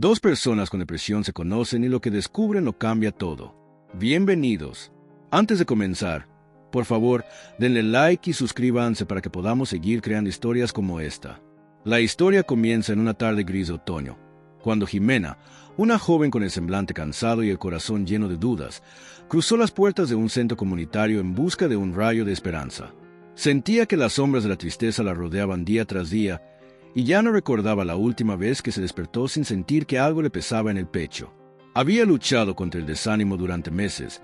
Dos personas con depresión se conocen y lo que descubren lo cambia todo. Bienvenidos. Antes de comenzar, por favor, denle like y suscríbanse para que podamos seguir creando historias como esta. La historia comienza en una tarde gris de otoño, cuando Jimena, una joven con el semblante cansado y el corazón lleno de dudas, cruzó las puertas de un centro comunitario en busca de un rayo de esperanza. Sentía que las sombras de la tristeza la rodeaban día tras día, y ya no recordaba la última vez que se despertó sin sentir que algo le pesaba en el pecho. Había luchado contra el desánimo durante meses,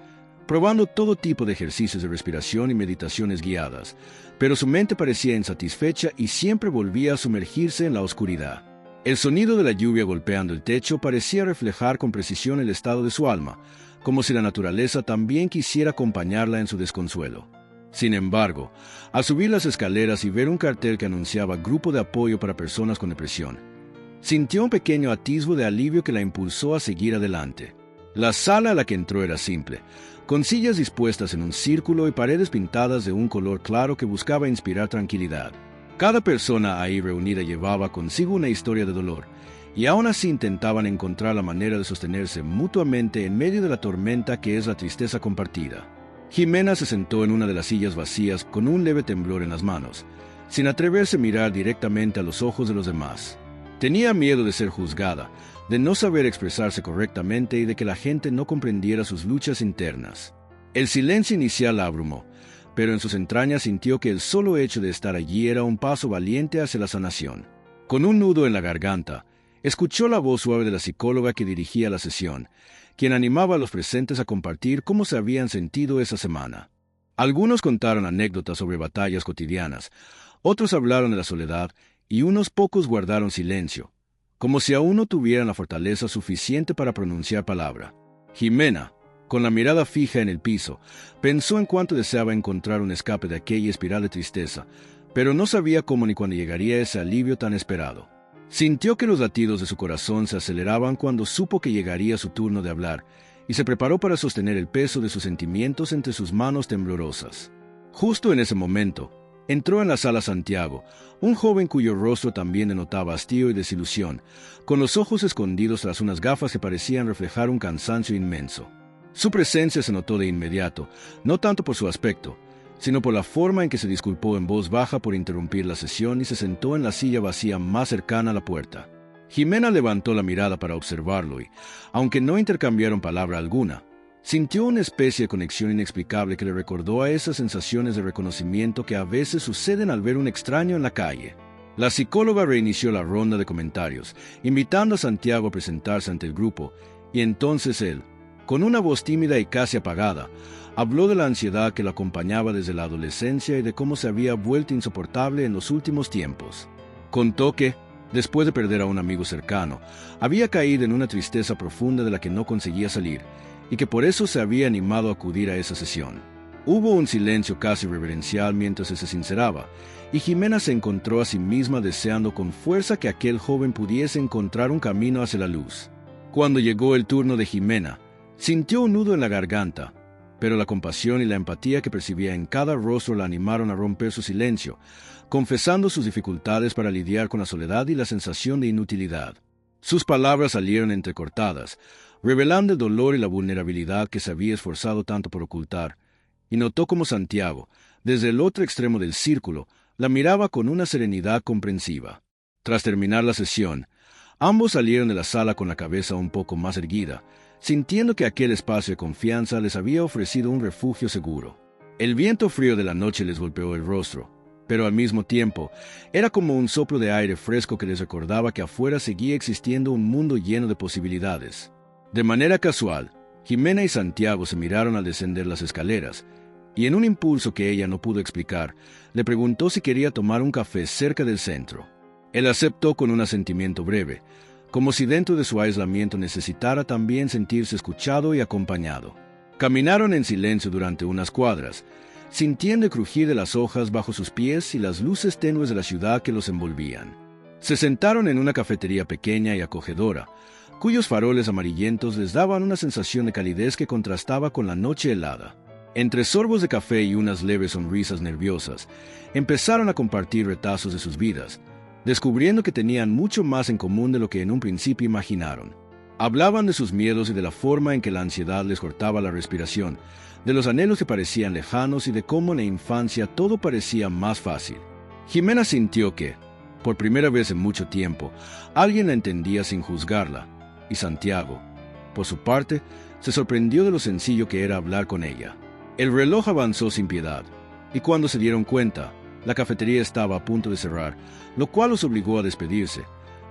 probando todo tipo de ejercicios de respiración y meditaciones guiadas, pero su mente parecía insatisfecha y siempre volvía a sumergirse en la oscuridad. El sonido de la lluvia golpeando el techo parecía reflejar con precisión el estado de su alma, como si la naturaleza también quisiera acompañarla en su desconsuelo. Sin embargo, al subir las escaleras y ver un cartel que anunciaba Grupo de Apoyo para Personas con Depresión, sintió un pequeño atisbo de alivio que la impulsó a seguir adelante. La sala a la que entró era simple, con sillas dispuestas en un círculo y paredes pintadas de un color claro que buscaba inspirar tranquilidad. Cada persona ahí reunida llevaba consigo una historia de dolor, y aún así intentaban encontrar la manera de sostenerse mutuamente en medio de la tormenta que es la tristeza compartida. Jimena se sentó en una de las sillas vacías con un leve temblor en las manos, sin atreverse a mirar directamente a los ojos de los demás. Tenía miedo de ser juzgada, de no saber expresarse correctamente y de que la gente no comprendiera sus luchas internas. El silencio inicial la abrumó, pero en sus entrañas sintió que el solo hecho de estar allí era un paso valiente hacia la sanación. Con un nudo en la garganta, escuchó la voz suave de la psicóloga que dirigía la sesión, quien animaba a los presentes a compartir cómo se habían sentido esa semana. Algunos contaron anécdotas sobre batallas cotidianas, otros hablaron de la soledad y unos pocos guardaron silencio, como si aún no tuvieran la fortaleza suficiente para pronunciar palabra. Jimena, con la mirada fija en el piso, pensó en cuánto deseaba encontrar un escape de aquella espiral de tristeza, pero no sabía cómo ni cuándo llegaría ese alivio tan esperado. Sintió que los latidos de su corazón se aceleraban cuando supo que llegaría su turno de hablar, y se preparó para sostener el peso de sus sentimientos entre sus manos temblorosas. Justo en ese momento, entró en la sala Santiago, un joven cuyo rostro también denotaba hastío y desilusión, con los ojos escondidos tras unas gafas que parecían reflejar un cansancio inmenso. Su presencia se notó de inmediato, no tanto por su aspecto, sino por la forma en que se disculpó en voz baja por interrumpir la sesión y se sentó en la silla vacía más cercana a la puerta. Jimena levantó la mirada para observarlo y, aunque no intercambiaron palabra alguna, sintió una especie de conexión inexplicable que le recordó a esas sensaciones de reconocimiento que a veces suceden al ver un extraño en la calle. La psicóloga reinició la ronda de comentarios, invitando a Santiago a presentarse ante el grupo, y entonces él, con una voz tímida y casi apagada, habló de la ansiedad que lo acompañaba desde la adolescencia y de cómo se había vuelto insoportable en los últimos tiempos. Contó que, después de perder a un amigo cercano, había caído en una tristeza profunda de la que no conseguía salir, y que por eso se había animado a acudir a esa sesión. Hubo un silencio casi reverencial mientras se sinceraba, y Jimena se encontró a sí misma deseando con fuerza que aquel joven pudiese encontrar un camino hacia la luz. Cuando llegó el turno de Jimena, sintió un nudo en la garganta, pero la compasión y la empatía que percibía en cada rostro la animaron a romper su silencio, confesando sus dificultades para lidiar con la soledad y la sensación de inutilidad. Sus palabras salieron entrecortadas, revelando el dolor y la vulnerabilidad que se había esforzado tanto por ocultar, y notó como Santiago, desde el otro extremo del círculo, la miraba con una serenidad comprensiva. Tras terminar la sesión, ambos salieron de la sala con la cabeza un poco más erguida, sintiendo que aquel espacio de confianza les había ofrecido un refugio seguro. El viento frío de la noche les golpeó el rostro, pero al mismo tiempo era como un soplo de aire fresco que les recordaba que afuera seguía existiendo un mundo lleno de posibilidades. De manera casual, Jimena y Santiago se miraron al descender las escaleras, y en un impulso que ella no pudo explicar, le preguntó si quería tomar un café cerca del centro. Él aceptó con un asentimiento breve, como si dentro de su aislamiento necesitara también sentirse escuchado y acompañado. Caminaron en silencio durante unas cuadras, sintiendo el crujir de las hojas bajo sus pies y las luces tenues de la ciudad que los envolvían. Se sentaron en una cafetería pequeña y acogedora, cuyos faroles amarillentos les daban una sensación de calidez que contrastaba con la noche helada. Entre sorbos de café y unas leves sonrisas nerviosas, empezaron a compartir retazos de sus vidas, descubriendo que tenían mucho más en común de lo que en un principio imaginaron. Hablaban de sus miedos y de la forma en que la ansiedad les cortaba la respiración, de los anhelos que parecían lejanos y de cómo en la infancia todo parecía más fácil. Jimena sintió que, por primera vez en mucho tiempo, alguien la entendía sin juzgarla, y Santiago, por su parte, se sorprendió de lo sencillo que era hablar con ella. El reloj avanzó sin piedad, y cuando se dieron cuenta, la cafetería estaba a punto de cerrar, lo cual los obligó a despedirse,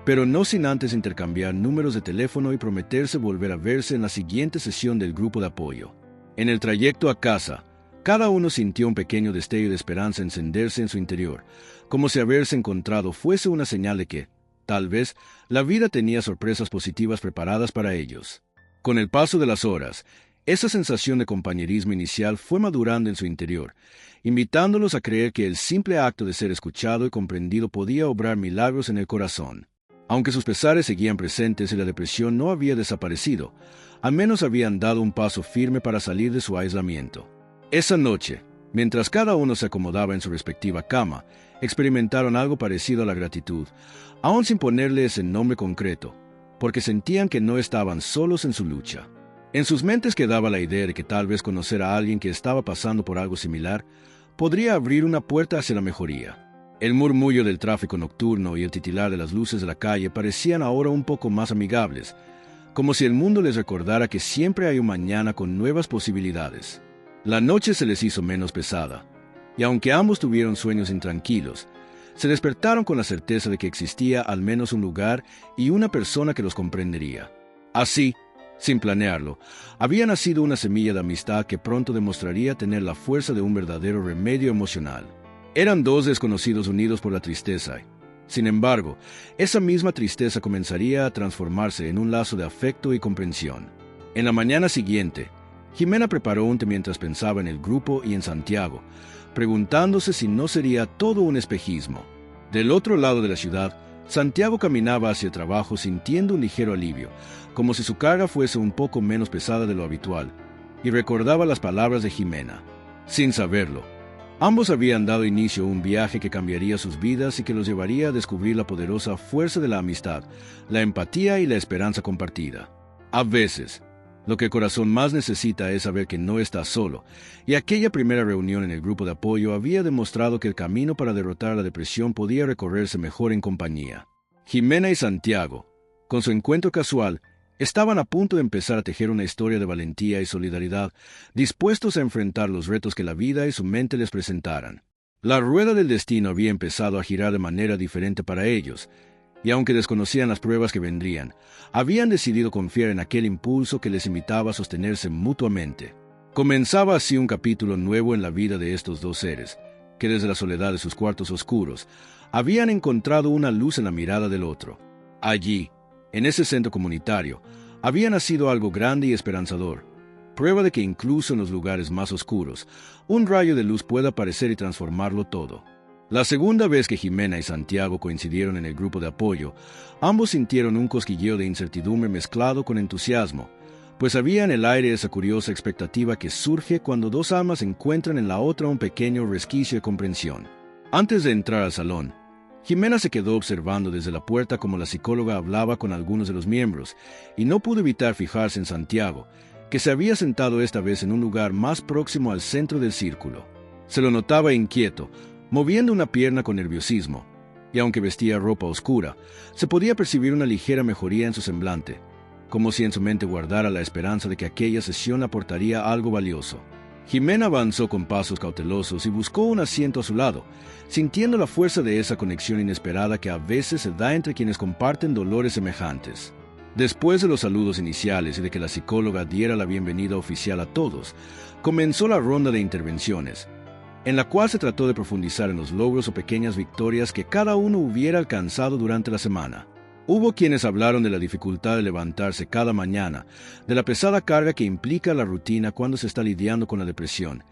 pero no sin antes intercambiar números de teléfono y prometerse volver a verse en la siguiente sesión del grupo de apoyo. En el trayecto a casa, cada uno sintió un pequeño destello de esperanza encenderse en su interior, como si haberse encontrado fuese una señal de que, tal vez, la vida tenía sorpresas positivas preparadas para ellos. Con el paso de las horas, esa sensación de compañerismo inicial fue madurando en su interior, invitándolos a creer que el simple acto de ser escuchado y comprendido podía obrar milagros en el corazón. Aunque sus pesares seguían presentes y la depresión no había desaparecido, al menos habían dado un paso firme para salir de su aislamiento. Esa noche, mientras cada uno se acomodaba en su respectiva cama, experimentaron algo parecido a la gratitud, aún sin ponerle ese nombre concreto, porque sentían que no estaban solos en su lucha. En sus mentes quedaba la idea de que tal vez conocer a alguien que estaba pasando por algo similar podría abrir una puerta hacia la mejoría. El murmullo del tráfico nocturno y el titilar de las luces de la calle parecían ahora un poco más amigables, como si el mundo les recordara que siempre hay un mañana con nuevas posibilidades. La noche se les hizo menos pesada, y aunque ambos tuvieron sueños intranquilos, se despertaron con la certeza de que existía al menos un lugar y una persona que los comprendería. Así, sin planearlo, había nacido una semilla de amistad que pronto demostraría tener la fuerza de un verdadero remedio emocional. Eran dos desconocidos unidos por la tristeza. Sin embargo, esa misma tristeza comenzaría a transformarse en un lazo de afecto y comprensión. En la mañana siguiente, Jimena preparó un té mientras pensaba en el grupo y en Santiago, preguntándose si no sería todo un espejismo. Del otro lado de la ciudad, Santiago caminaba hacia el trabajo sintiendo un ligero alivio, como si su carga fuese un poco menos pesada de lo habitual, y recordaba las palabras de Jimena. Sin saberlo, ambos habían dado inicio a un viaje que cambiaría sus vidas y que los llevaría a descubrir la poderosa fuerza de la amistad, la empatía y la esperanza compartida. A veces, lo que el corazón más necesita es saber que no está solo, y aquella primera reunión en el grupo de apoyo había demostrado que el camino para derrotar la depresión podía recorrerse mejor en compañía. Jimena y Santiago, con su encuentro casual, estaban a punto de empezar a tejer una historia de valentía y solidaridad, dispuestos a enfrentar los retos que la vida y su mente les presentaran. La rueda del destino había empezado a girar de manera diferente para ellos, y aunque desconocían las pruebas que vendrían, habían decidido confiar en aquel impulso que les invitaba a sostenerse mutuamente. Comenzaba así un capítulo nuevo en la vida de estos dos seres, que desde la soledad de sus cuartos oscuros, habían encontrado una luz en la mirada del otro. Allí, en ese centro comunitario, había nacido algo grande y esperanzador, prueba de que incluso en los lugares más oscuros, un rayo de luz puede aparecer y transformarlo todo. La segunda vez que Jimena y Santiago coincidieron en el grupo de apoyo, ambos sintieron un cosquilleo de incertidumbre mezclado con entusiasmo, pues había en el aire esa curiosa expectativa que surge cuando dos almas encuentran en la otra un pequeño resquicio de comprensión. Antes de entrar al salón, Jimena se quedó observando desde la puerta como la psicóloga hablaba con algunos de los miembros, y no pudo evitar fijarse en Santiago, que se había sentado esta vez en un lugar más próximo al centro del círculo. Se lo notaba inquieto, moviendo una pierna con nerviosismo, y aunque vestía ropa oscura, se podía percibir una ligera mejoría en su semblante, como si en su mente guardara la esperanza de que aquella sesión aportaría algo valioso. Jimena avanzó con pasos cautelosos y buscó un asiento a su lado, sintiendo la fuerza de esa conexión inesperada que a veces se da entre quienes comparten dolores semejantes. Después de los saludos iniciales y de que la psicóloga diera la bienvenida oficial a todos, comenzó la ronda de intervenciones, en la cual se trató de profundizar en los logros o pequeñas victorias que cada uno hubiera alcanzado durante la semana. Hubo quienes hablaron de la dificultad de levantarse cada mañana, de la pesada carga que implica la rutina cuando se está lidiando con la depresión,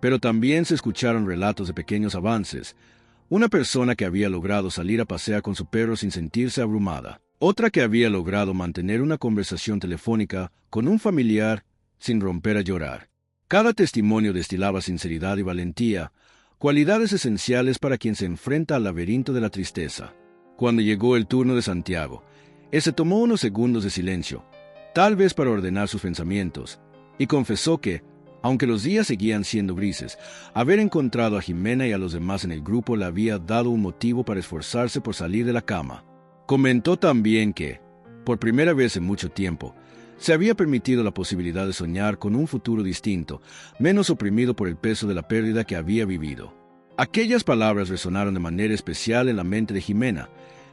pero también se escucharon relatos de pequeños avances. Una persona que había logrado salir a pasear con su perro sin sentirse abrumada, otra que había logrado mantener una conversación telefónica con un familiar sin romper a llorar. Cada testimonio destilaba sinceridad y valentía, cualidades esenciales para quien se enfrenta al laberinto de la tristeza. Cuando llegó el turno de Santiago, se tomó unos segundos de silencio, tal vez para ordenar sus pensamientos, y confesó que, aunque los días seguían siendo grises, haber encontrado a Jimena y a los demás en el grupo le había dado un motivo para esforzarse por salir de la cama. Comentó también que, por primera vez en mucho tiempo, se había permitido la posibilidad de soñar con un futuro distinto, menos oprimido por el peso de la pérdida que había vivido. Aquellas palabras resonaron de manera especial en la mente de Jimena,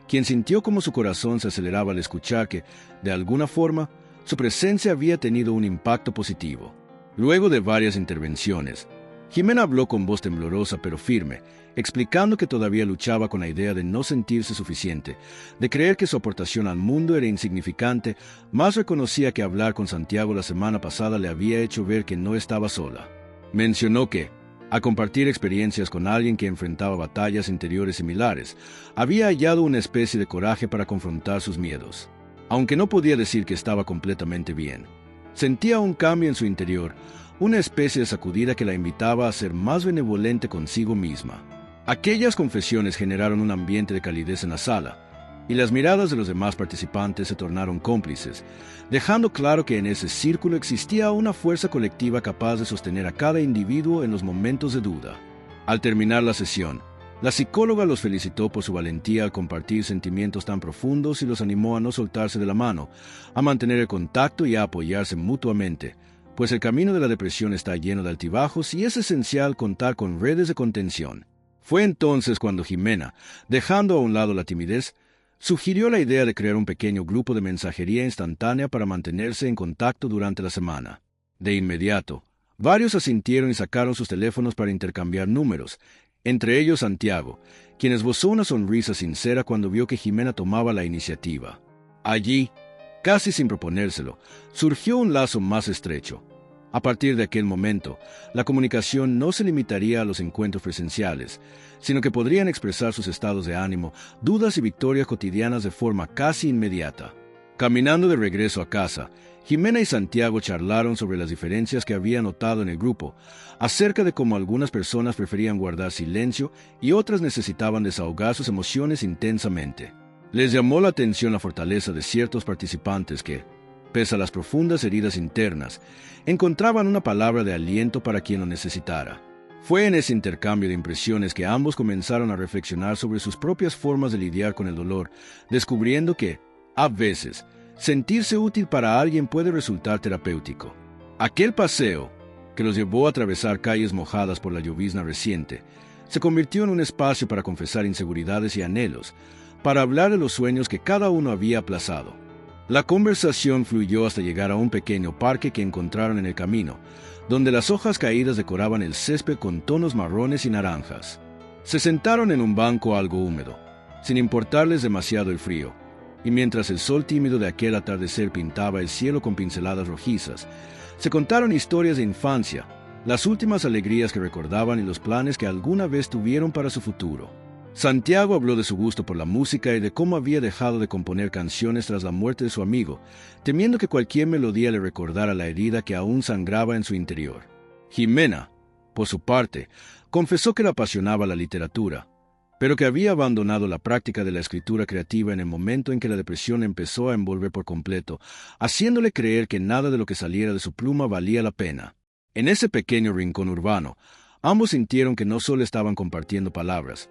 quien sintió como su corazón se aceleraba al escuchar que, de alguna forma, su presencia había tenido un impacto positivo. Luego de varias intervenciones, Jimena habló con voz temblorosa pero firme, explicando que todavía luchaba con la idea de no sentirse suficiente, de creer que su aportación al mundo era insignificante, más reconocía que hablar con Santiago la semana pasada le había hecho ver que no estaba sola. Mencionó que, al compartir experiencias con alguien que enfrentaba batallas interiores similares, había hallado una especie de coraje para confrontar sus miedos. Aunque no podía decir que estaba completamente bien, sentía un cambio en su interior, una especie de sacudida que la invitaba a ser más benevolente consigo misma. Aquellas confesiones generaron un ambiente de calidez en la sala, y las miradas de los demás participantes se tornaron cómplices, dejando claro que en ese círculo existía una fuerza colectiva capaz de sostener a cada individuo en los momentos de duda. Al terminar la sesión, la psicóloga los felicitó por su valentía al compartir sentimientos tan profundos y los animó a no soltarse de la mano, a mantener el contacto y a apoyarse mutuamente, pues el camino de la depresión está lleno de altibajos y es esencial contar con redes de contención. Fue entonces cuando Jimena, dejando a un lado la timidez, sugirió la idea de crear un pequeño grupo de mensajería instantánea para mantenerse en contacto durante la semana. De inmediato, varios asintieron y sacaron sus teléfonos para intercambiar números, entre ellos Santiago, quien esbozó una sonrisa sincera cuando vio que Jimena tomaba la iniciativa. Allí, casi sin proponérselo, surgió un lazo más estrecho. A partir de aquel momento, la comunicación no se limitaría a los encuentros presenciales, sino que podrían expresar sus estados de ánimo, dudas y victorias cotidianas de forma casi inmediata. Caminando de regreso a casa, Jimena y Santiago charlaron sobre las diferencias que había notado en el grupo, acerca de cómo algunas personas preferían guardar silencio y otras necesitaban desahogar sus emociones intensamente. Les llamó la atención la fortaleza de ciertos participantes que, pese a las profundas heridas internas, encontraban una palabra de aliento para quien lo necesitara. Fue en ese intercambio de impresiones que ambos comenzaron a reflexionar sobre sus propias formas de lidiar con el dolor, descubriendo que, a veces, sentirse útil para alguien puede resultar terapéutico. Aquel paseo, que los llevó a atravesar calles mojadas por la llovizna reciente, se convirtió en un espacio para confesar inseguridades y anhelos, para hablar de los sueños que cada uno había aplazado. La conversación fluyó hasta llegar a un pequeño parque que encontraron en el camino, donde las hojas caídas decoraban el césped con tonos marrones y naranjas. Se sentaron en un banco algo húmedo, sin importarles demasiado el frío, y mientras el sol tímido de aquel atardecer pintaba el cielo con pinceladas rojizas, se contaron historias de infancia, las últimas alegrías que recordaban y los planes que alguna vez tuvieron para su futuro. Santiago habló de su gusto por la música y de cómo había dejado de componer canciones tras la muerte de su amigo, temiendo que cualquier melodía le recordara la herida que aún sangraba en su interior. Jimena, por su parte, confesó que le apasionaba la literatura, pero que había abandonado la práctica de la escritura creativa en el momento en que la depresión empezó a envolver por completo, haciéndole creer que nada de lo que saliera de su pluma valía la pena. En ese pequeño rincón urbano, ambos sintieron que no solo estaban compartiendo palabras,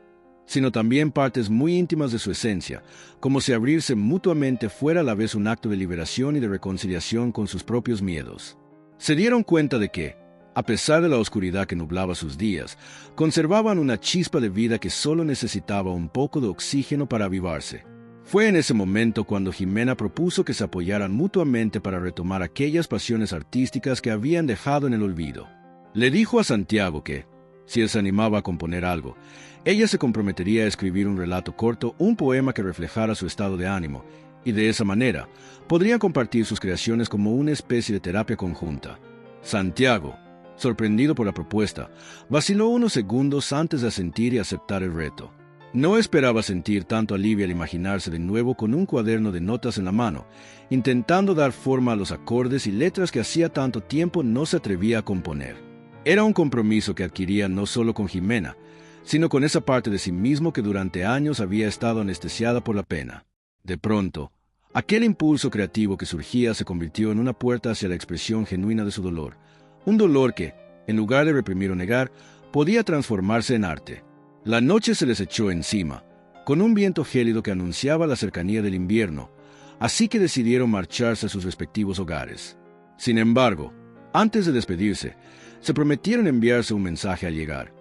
sino también partes muy íntimas de su esencia, como si abrirse mutuamente fuera a la vez un acto de liberación y de reconciliación con sus propios miedos. Se dieron cuenta de que, a pesar de la oscuridad que nublaba sus días, conservaban una chispa de vida que solo necesitaba un poco de oxígeno para avivarse. Fue en ese momento cuando Jimena propuso que se apoyaran mutuamente para retomar aquellas pasiones artísticas que habían dejado en el olvido. Le dijo a Santiago que, si él se animaba a componer algo, ella se comprometería a escribir un relato corto, un poema que reflejara su estado de ánimo, y de esa manera podrían compartir sus creaciones como una especie de terapia conjunta. Santiago, sorprendido por la propuesta, vaciló unos segundos antes de asentir y aceptar el reto. No esperaba sentir tanto alivio al imaginarse de nuevo con un cuaderno de notas en la mano, intentando dar forma a los acordes y letras que hacía tanto tiempo no se atrevía a componer. Era un compromiso que adquiría no solo con Jimena, sino con esa parte de sí mismo que durante años había estado anestesiada por la pena. De pronto, aquel impulso creativo que surgía se convirtió en una puerta hacia la expresión genuina de su dolor, un dolor que, en lugar de reprimir o negar, podía transformarse en arte. La noche se les echó encima, con un viento gélido que anunciaba la cercanía del invierno, así que decidieron marcharse a sus respectivos hogares. Sin embargo, antes de despedirse, se prometieron enviarse un mensaje al llegar,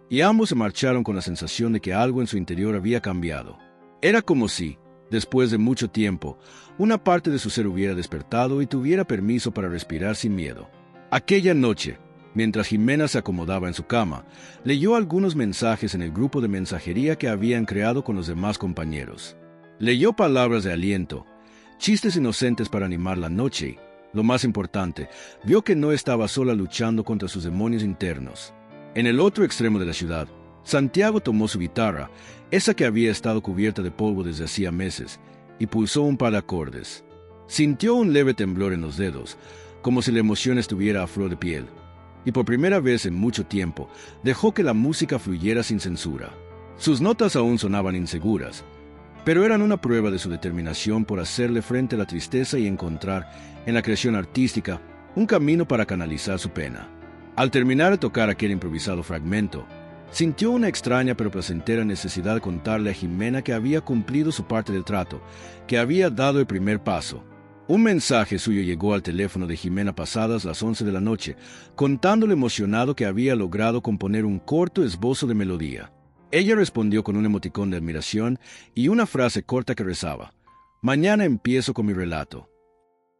y ambos se marcharon con la sensación de que algo en su interior había cambiado. Era como si, después de mucho tiempo, una parte de su ser hubiera despertado y tuviera permiso para respirar sin miedo. Aquella noche, mientras Jimena se acomodaba en su cama, leyó algunos mensajes en el grupo de mensajería que habían creado con los demás compañeros. Leyó palabras de aliento, chistes inocentes para animar la noche y, lo más importante, vio que no estaba sola luchando contra sus demonios internos. En el otro extremo de la ciudad, Santiago tomó su guitarra, esa que había estado cubierta de polvo desde hacía meses, y pulsó un par de acordes. Sintió un leve temblor en los dedos, como si la emoción estuviera a flor de piel, y por primera vez en mucho tiempo dejó que la música fluyera sin censura. Sus notas aún sonaban inseguras, pero eran una prueba de su determinación por hacerle frente a la tristeza y encontrar, en la creación artística, un camino para canalizar su pena. Al terminar de tocar aquel improvisado fragmento, sintió una extraña pero placentera necesidad de contarle a Jimena que había cumplido su parte del trato, que había dado el primer paso. Un mensaje suyo llegó al teléfono de Jimena pasadas las 11 de la noche, contándole emocionado que había logrado componer un corto esbozo de melodía. Ella respondió con un emoticón de admiración y una frase corta que rezaba: «Mañana empiezo con mi relato».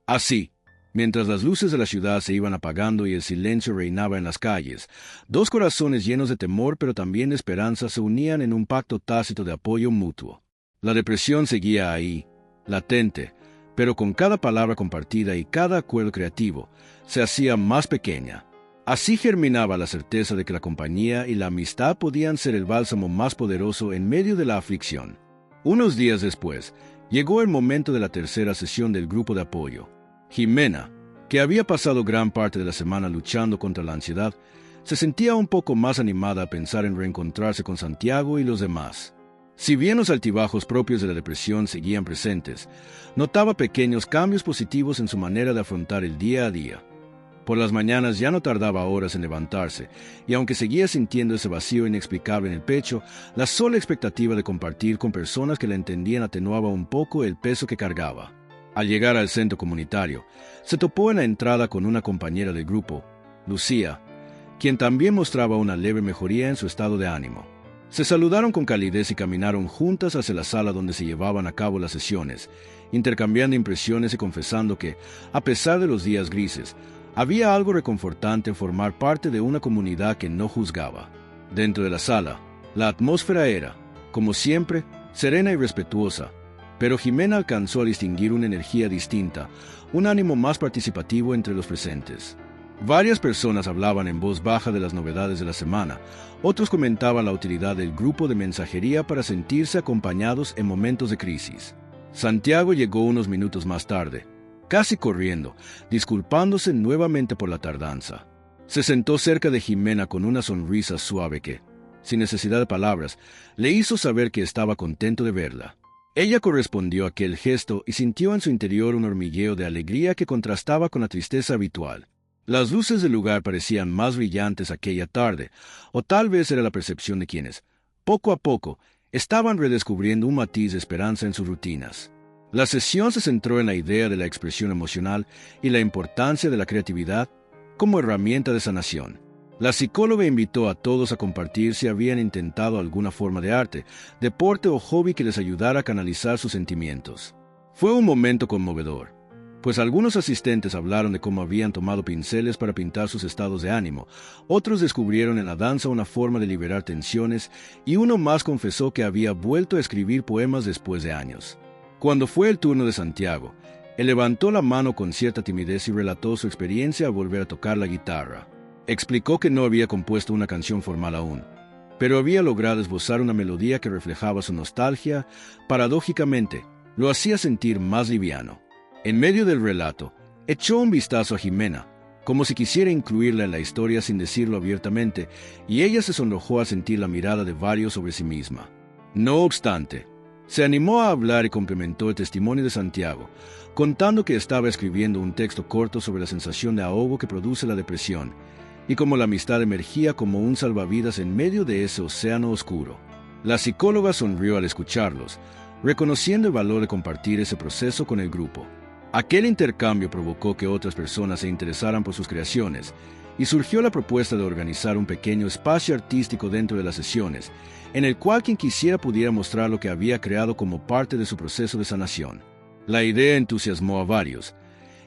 Así, mientras las luces de la ciudad se iban apagando y el silencio reinaba en las calles, dos corazones llenos de temor pero también de esperanza se unían en un pacto tácito de apoyo mutuo. La depresión seguía ahí, latente, pero con cada palabra compartida y cada acuerdo creativo, se hacía más pequeña. Así germinaba la certeza de que la compañía y la amistad podían ser el bálsamo más poderoso en medio de la aflicción. Unos días después, llegó el momento de la tercera sesión del grupo de apoyo. Jimena, que había pasado gran parte de la semana luchando contra la ansiedad, se sentía un poco más animada a pensar en reencontrarse con Santiago y los demás. Si bien los altibajos propios de la depresión seguían presentes, notaba pequeños cambios positivos en su manera de afrontar el día a día. Por las mañanas ya no tardaba horas en levantarse, y aunque seguía sintiendo ese vacío inexplicable en el pecho, la sola expectativa de compartir con personas que la entendían atenuaba un poco el peso que cargaba. Al llegar al centro comunitario, se topó en la entrada con una compañera del grupo, Lucía, quien también mostraba una leve mejoría en su estado de ánimo. Se saludaron con calidez y caminaron juntas hacia la sala donde se llevaban a cabo las sesiones, intercambiando impresiones y confesando que, a pesar de los días grises, había algo reconfortante en formar parte de una comunidad que no juzgaba. Dentro de la sala, la atmósfera era, como siempre, serena y respetuosa, pero Jimena alcanzó a distinguir una energía distinta, un ánimo más participativo entre los presentes. Varias personas hablaban en voz baja de las novedades de la semana, otros comentaban la utilidad del grupo de mensajería para sentirse acompañados en momentos de crisis. Santiago llegó unos minutos más tarde, casi corriendo, disculpándose nuevamente por la tardanza. Se sentó cerca de Jimena con una sonrisa suave que, sin necesidad de palabras, le hizo saber que estaba contento de verla. Ella correspondió a aquel gesto y sintió en su interior un hormigueo de alegría que contrastaba con la tristeza habitual. Las luces del lugar parecían más brillantes aquella tarde, o tal vez era la percepción de quienes, poco a poco, estaban redescubriendo un matiz de esperanza en sus rutinas. La sesión se centró en la idea de la expresión emocional y la importancia de la creatividad como herramienta de sanación. La psicóloga invitó a todos a compartir si habían intentado alguna forma de arte, deporte o hobby que les ayudara a canalizar sus sentimientos. Fue un momento conmovedor, pues algunos asistentes hablaron de cómo habían tomado pinceles para pintar sus estados de ánimo, otros descubrieron en la danza una forma de liberar tensiones y uno más confesó que había vuelto a escribir poemas después de años. Cuando fue el turno de Santiago, él levantó la mano con cierta timidez y relató su experiencia al volver a tocar la guitarra. Explicó que no había compuesto una canción formal aún, pero había logrado esbozar una melodía que reflejaba su nostalgia. Paradójicamente, lo hacía sentir más liviano. En medio del relato, echó un vistazo a Jimena, como si quisiera incluirla en la historia sin decirlo abiertamente, y ella se sonrojó al sentir la mirada de varios sobre sí misma. No obstante, se animó a hablar y complementó el testimonio de Santiago, contando que estaba escribiendo un texto corto sobre la sensación de ahogo que produce la depresión, y cómo la amistad emergía como un salvavidas en medio de ese océano oscuro. La psicóloga sonrió al escucharlos, reconociendo el valor de compartir ese proceso con el grupo. Aquel intercambio provocó que otras personas se interesaran por sus creaciones, y surgió la propuesta de organizar un pequeño espacio artístico dentro de las sesiones, en el cual quien quisiera pudiera mostrar lo que había creado como parte de su proceso de sanación. La idea entusiasmó a varios,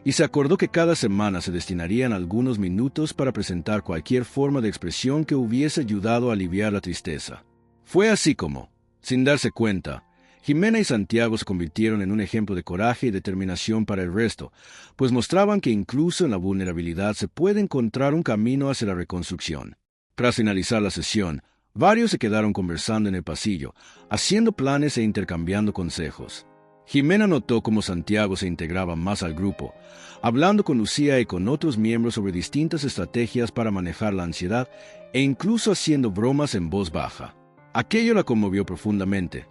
y se acordó que cada semana se destinarían algunos minutos para presentar cualquier forma de expresión que hubiese ayudado a aliviar la tristeza. Fue así como, sin darse cuenta, Jimena y Santiago se convirtieron en un ejemplo de coraje y determinación para el resto, pues mostraban que incluso en la vulnerabilidad se puede encontrar un camino hacia la reconstrucción. Tras finalizar la sesión, varios se quedaron conversando en el pasillo, haciendo planes e intercambiando consejos. Jimena notó cómo Santiago se integraba más al grupo, hablando con Lucía y con otros miembros sobre distintas estrategias para manejar la ansiedad e incluso haciendo bromas en voz baja. Aquello la conmovió profundamente,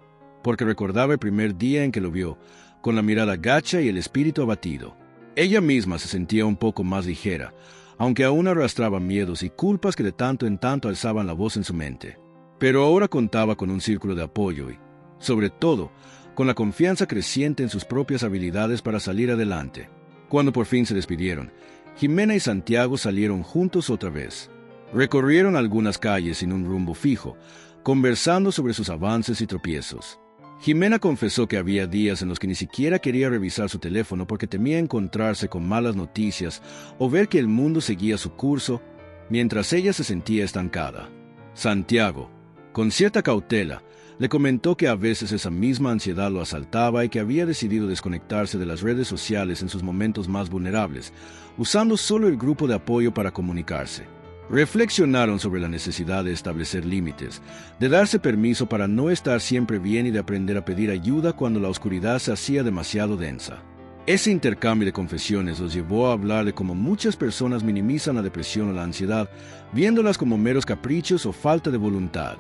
porque recordaba el primer día en que lo vio, con la mirada gacha y el espíritu abatido. Ella misma se sentía un poco más ligera, aunque aún arrastraba miedos y culpas que de tanto en tanto alzaban la voz en su mente. Pero ahora contaba con un círculo de apoyo y, sobre todo, con la confianza creciente en sus propias habilidades para salir adelante. Cuando por fin se despidieron, Jimena y Santiago salieron juntos otra vez. Recorrieron algunas calles sin un rumbo fijo, conversando sobre sus avances y tropiezos. Jimena confesó que había días en los que ni siquiera quería revisar su teléfono porque temía encontrarse con malas noticias o ver que el mundo seguía su curso mientras ella se sentía estancada. Santiago, con cierta cautela, le comentó que a veces esa misma ansiedad lo asaltaba y que había decidido desconectarse de las redes sociales en sus momentos más vulnerables, usando solo el grupo de apoyo para comunicarse. Reflexionaron sobre la necesidad de establecer límites, de darse permiso para no estar siempre bien y de aprender a pedir ayuda cuando la oscuridad se hacía demasiado densa. Ese intercambio de confesiones los llevó a hablar de cómo muchas personas minimizan la depresión o la ansiedad, viéndolas como meros caprichos o falta de voluntad.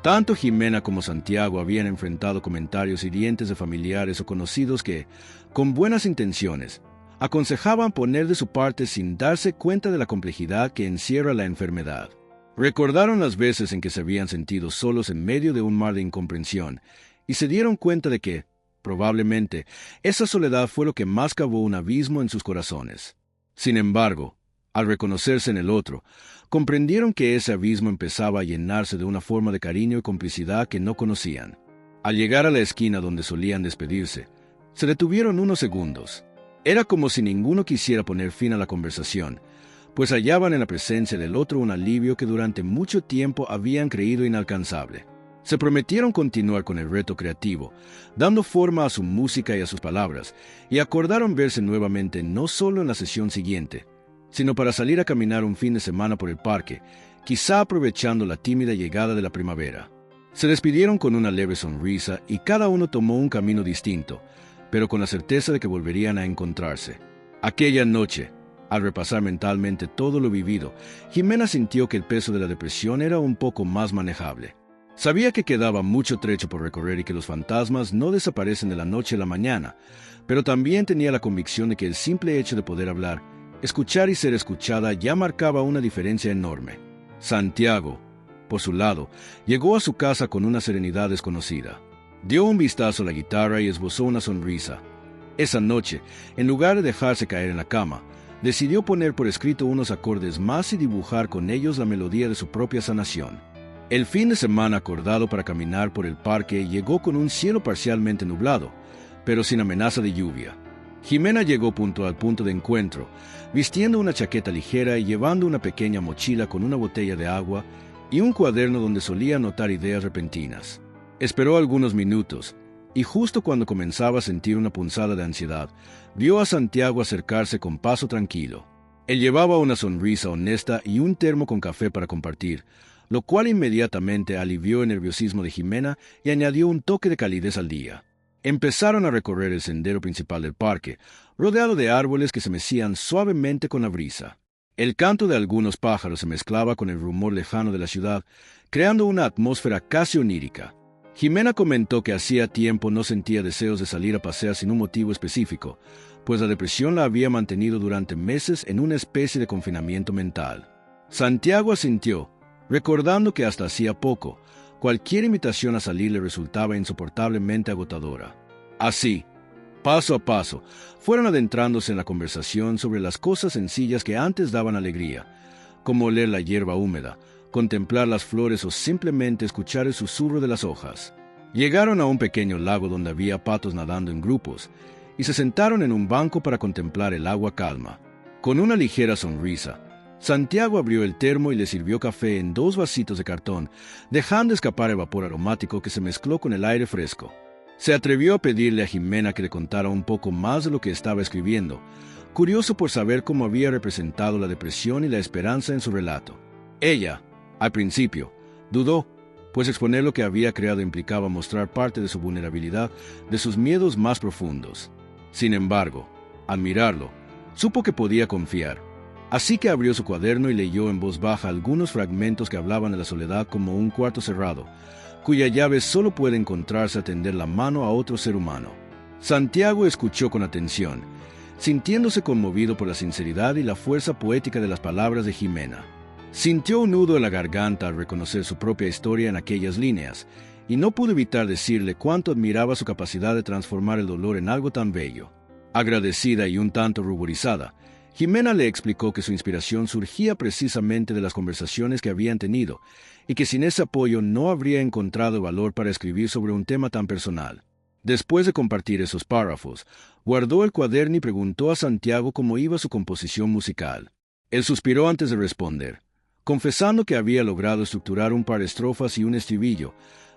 Tanto Jimena como Santiago habían enfrentado comentarios hirientes de familiares o conocidos que, con buenas intenciones, aconsejaban poner de su parte sin darse cuenta de la complejidad que encierra la enfermedad. Recordaron las veces en que se habían sentido solos en medio de un mar de incomprensión y se dieron cuenta de que, probablemente, esa soledad fue lo que más cavó un abismo en sus corazones. Sin embargo, al reconocerse en el otro, comprendieron que ese abismo empezaba a llenarse de una forma de cariño y complicidad que no conocían. Al llegar a la esquina donde solían despedirse, se detuvieron unos segundos. Era como si ninguno quisiera poner fin a la conversación, pues hallaban en la presencia del otro un alivio que durante mucho tiempo habían creído inalcanzable. Se prometieron continuar con el reto creativo, dando forma a su música y a sus palabras, y acordaron verse nuevamente no solo en la sesión siguiente, sino para salir a caminar un fin de semana por el parque, quizá aprovechando la tímida llegada de la primavera. Se despidieron con una leve sonrisa y cada uno tomó un camino distinto, pero con la certeza de que volverían a encontrarse. Aquella noche, al repasar mentalmente todo lo vivido, Jimena sintió que el peso de la depresión era un poco más manejable. Sabía que quedaba mucho trecho por recorrer y que los fantasmas no desaparecen de la noche a la mañana, pero también tenía la convicción de que el simple hecho de poder hablar, escuchar y ser escuchada ya marcaba una diferencia enorme. Santiago, por su lado, llegó a su casa con una serenidad desconocida. Dio un vistazo a la guitarra y esbozó una sonrisa. Esa noche, en lugar de dejarse caer en la cama, decidió poner por escrito unos acordes más y dibujar con ellos la melodía de su propia sanación. El fin de semana acordado para caminar por el parque llegó con un cielo parcialmente nublado, pero sin amenaza de lluvia. Jimena llegó puntual al punto de encuentro, vistiendo una chaqueta ligera y llevando una pequeña mochila con una botella de agua y un cuaderno donde solía anotar ideas repentinas. Esperó algunos minutos, y justo cuando comenzaba a sentir una punzada de ansiedad, vio a Santiago acercarse con paso tranquilo. Él llevaba una sonrisa honesta y un termo con café para compartir, lo cual inmediatamente alivió el nerviosismo de Jimena y añadió un toque de calidez al día. Empezaron a recorrer el sendero principal del parque, rodeado de árboles que se mecían suavemente con la brisa. El canto de algunos pájaros se mezclaba con el rumor lejano de la ciudad, creando una atmósfera casi onírica. Jimena comentó que hacía tiempo no sentía deseos de salir a pasear sin un motivo específico, pues la depresión la había mantenido durante meses en una especie de confinamiento mental. Santiago asintió, recordando que hasta hacía poco, cualquier invitación a salir le resultaba insoportablemente agotadora. Así, paso a paso, fueron adentrándose en la conversación sobre las cosas sencillas que antes daban alegría, como oler la hierba húmeda, contemplar las flores o simplemente escuchar el susurro de las hojas. Llegaron a un pequeño lago donde había patos nadando en grupos, y se sentaron en un banco para contemplar el agua calma. Con una ligera sonrisa, Santiago abrió el termo y le sirvió café en 2 vasitos de cartón, dejando escapar el vapor aromático que se mezcló con el aire fresco. Se atrevió a pedirle a Jimena que le contara un poco más de lo que estaba escribiendo, curioso por saber cómo había representado la depresión y la esperanza en su relato. Ella, al principio, dudó, pues exponer lo que había creado implicaba mostrar parte de su vulnerabilidad, de sus miedos más profundos. Sin embargo, al mirarlo, supo que podía confiar. Así que abrió su cuaderno y leyó en voz baja algunos fragmentos que hablaban de la soledad como un cuarto cerrado, cuya llave solo puede encontrarse a tender la mano a otro ser humano. Santiago escuchó con atención, sintiéndose conmovido por la sinceridad y la fuerza poética de las palabras de Jimena. Sintió un nudo en la garganta al reconocer su propia historia en aquellas líneas, y no pudo evitar decirle cuánto admiraba su capacidad de transformar el dolor en algo tan bello. Agradecida y un tanto ruborizada, Jimena le explicó que su inspiración surgía precisamente de las conversaciones que habían tenido, y que sin ese apoyo no habría encontrado valor para escribir sobre un tema tan personal. Después de compartir esos párrafos, guardó el cuaderno y preguntó a Santiago cómo iba su composición musical. Él suspiró antes de responder, confesando que había logrado estructurar un par de estrofas y un estribillo,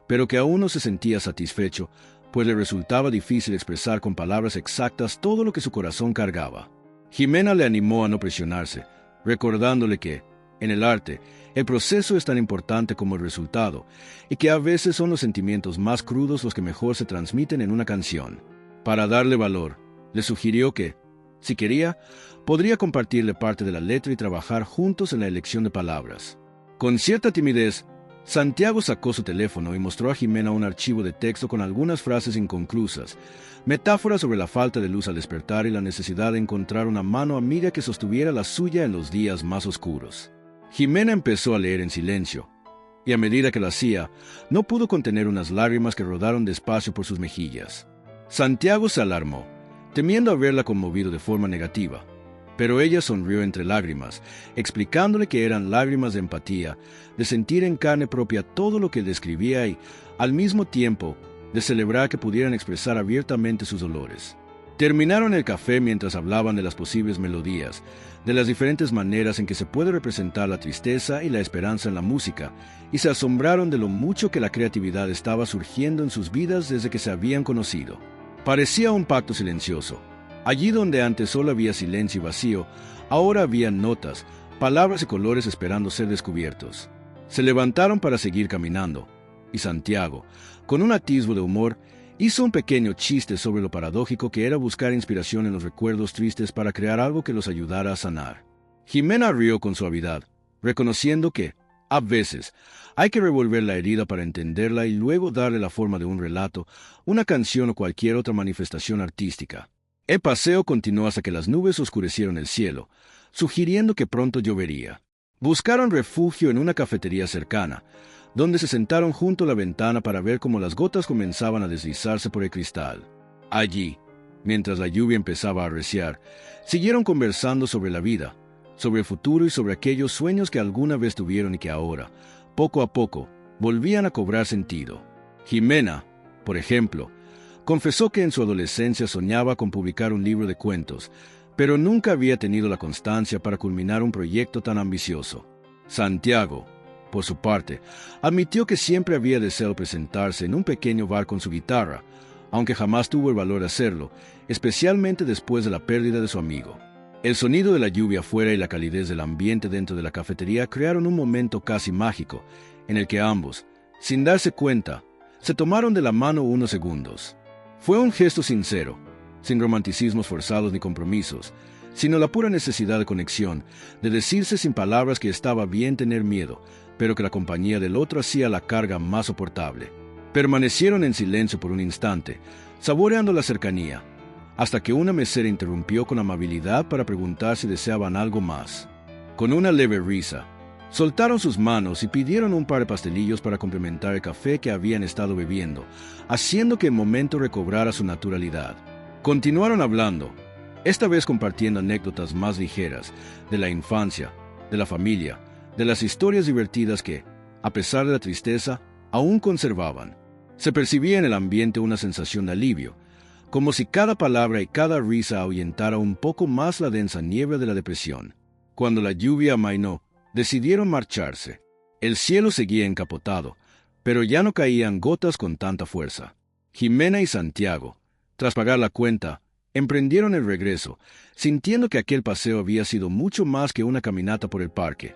pero que aún no se sentía satisfecho, pues le resultaba difícil expresar con palabras exactas todo lo que su corazón cargaba. Jimena le animó a no presionarse, recordándole que, en el arte, el proceso es tan importante como el resultado, y que a veces son los sentimientos más crudos los que mejor se transmiten en una canción. Para darle valor, le sugirió que, si quería, podría compartirle parte de la letra y trabajar juntos en la elección de palabras. Con cierta timidez, Santiago sacó su teléfono y mostró a Jimena un archivo de texto con algunas frases inconclusas, metáforas sobre la falta de luz al despertar y la necesidad de encontrar una mano amiga que sostuviera la suya en los días más oscuros. Jimena empezó a leer en silencio, y a medida que lo hacía, no pudo contener unas lágrimas que rodaron despacio por sus mejillas. Santiago se alarmó, temiendo haberla conmovido de forma negativa, pero ella sonrió entre lágrimas, explicándole que eran lágrimas de empatía, de sentir en carne propia todo lo que él describía y, al mismo tiempo, de celebrar que pudieran expresar abiertamente sus dolores. Terminaron el café mientras hablaban de las posibles melodías, de las diferentes maneras en que se puede representar la tristeza y la esperanza en la música, y se asombraron de lo mucho que la creatividad estaba surgiendo en sus vidas desde que se habían conocido. Parecía un pacto silencioso. Allí donde antes solo había silencio y vacío, ahora había notas, palabras y colores esperando ser descubiertos. Se levantaron para seguir caminando, y Santiago, con un atisbo de humor, hizo un pequeño chiste sobre lo paradójico que era buscar inspiración en los recuerdos tristes para crear algo que los ayudara a sanar. Jimena rió con suavidad, reconociendo que, a veces, hay que revolver la herida para entenderla y luego darle la forma de un relato, una canción o cualquier otra manifestación artística. El paseo continuó hasta que las nubes oscurecieron el cielo, sugiriendo que pronto llovería. Buscaron refugio en una cafetería cercana, donde se sentaron junto a la ventana para ver cómo las gotas comenzaban a deslizarse por el cristal. Allí, mientras la lluvia empezaba a arreciar, siguieron conversando sobre la vida, sobre el futuro y sobre aquellos sueños que alguna vez tuvieron y que ahora, poco a poco, volvían a cobrar sentido. Jimena, por ejemplo, confesó que en su adolescencia soñaba con publicar un libro de cuentos, pero nunca había tenido la constancia para culminar un proyecto tan ambicioso. Santiago, por su parte, admitió que siempre había deseado presentarse en un pequeño bar con su guitarra, aunque jamás tuvo el valor de hacerlo, especialmente después de la pérdida de su amigo. El sonido de la lluvia afuera y la calidez del ambiente dentro de la cafetería crearon un momento casi mágico, en el que ambos, sin darse cuenta, se tomaron de la mano unos segundos. Fue un gesto sincero, sin romanticismos forzados ni compromisos, sino la pura necesidad de conexión, de decirse sin palabras que estaba bien tener miedo, pero que la compañía del otro hacía la carga más soportable. Permanecieron en silencio por un instante, saboreando la cercanía, hasta que una mesera interrumpió con amabilidad para preguntar si deseaban algo más. Con una leve risa, soltaron sus manos y pidieron un par de pastelillos para complementar el café que habían estado bebiendo, haciendo que el momento recobrara su naturalidad. Continuaron hablando, esta vez compartiendo anécdotas más ligeras, de la infancia, de la familia, de las historias divertidas que, a pesar de la tristeza, aún conservaban. Se percibía en el ambiente una sensación de alivio, como si cada palabra y cada risa ahuyentara un poco más la densa niebla de la depresión. Cuando la lluvia amainó, decidieron marcharse. El cielo seguía encapotado, pero ya no caían gotas con tanta fuerza. Jimena y Santiago, tras pagar la cuenta, emprendieron el regreso, sintiendo que aquel paseo había sido mucho más que una caminata por el parque.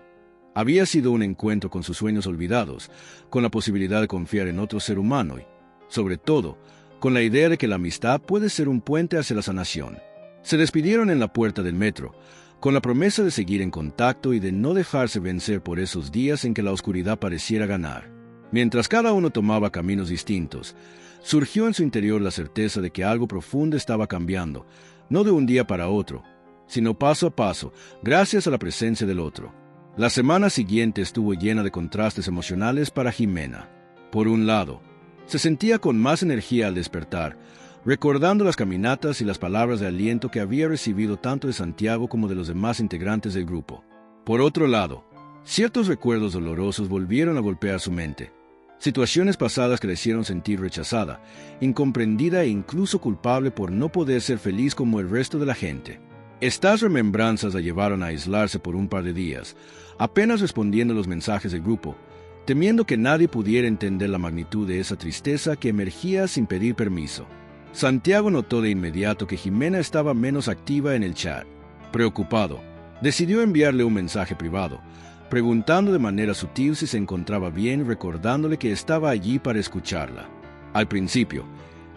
Había sido un encuentro con sus sueños olvidados, con la posibilidad de confiar en otro ser humano y, sobre todo, con la idea de que la amistad puede ser un puente hacia la sanación. Se despidieron en la puerta del metro, con la promesa de seguir en contacto y de no dejarse vencer por esos días en que la oscuridad pareciera ganar. Mientras cada uno tomaba caminos distintos, surgió en su interior la certeza de que algo profundo estaba cambiando, no de un día para otro, sino paso a paso, gracias a la presencia del otro. La semana siguiente estuvo llena de contrastes emocionales para Jimena. Por un lado, se sentía con más energía al despertar, recordando las caminatas y las palabras de aliento que había recibido tanto de Santiago como de los demás integrantes del grupo. Por otro lado, ciertos recuerdos dolorosos volvieron a golpear su mente. Situaciones pasadas que le hicieron sentir rechazada, incomprendida e incluso culpable por no poder ser feliz como el resto de la gente. Estas remembranzas la llevaron a aislarse por un par de días, apenas respondiendo a los mensajes del grupo, temiendo que nadie pudiera entender la magnitud de esa tristeza que emergía sin pedir permiso. Santiago notó de inmediato que Jimena estaba menos activa en el chat. Preocupado, decidió enviarle un mensaje privado, preguntando de manera sutil si se encontraba bien y recordándole que estaba allí para escucharla. Al principio,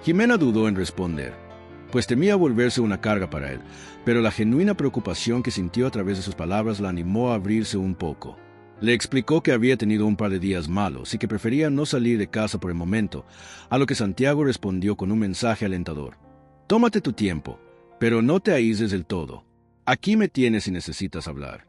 Jimena dudó en responder, pues temía volverse una carga para él, pero la genuina preocupación que sintió a través de sus palabras la animó a abrirse un poco. Le explicó que había tenido un par de días malos y que prefería no salir de casa por el momento, a lo que Santiago respondió con un mensaje alentador. Tómate tu tiempo, pero no te aísles del todo. Aquí me tienes si necesitas hablar.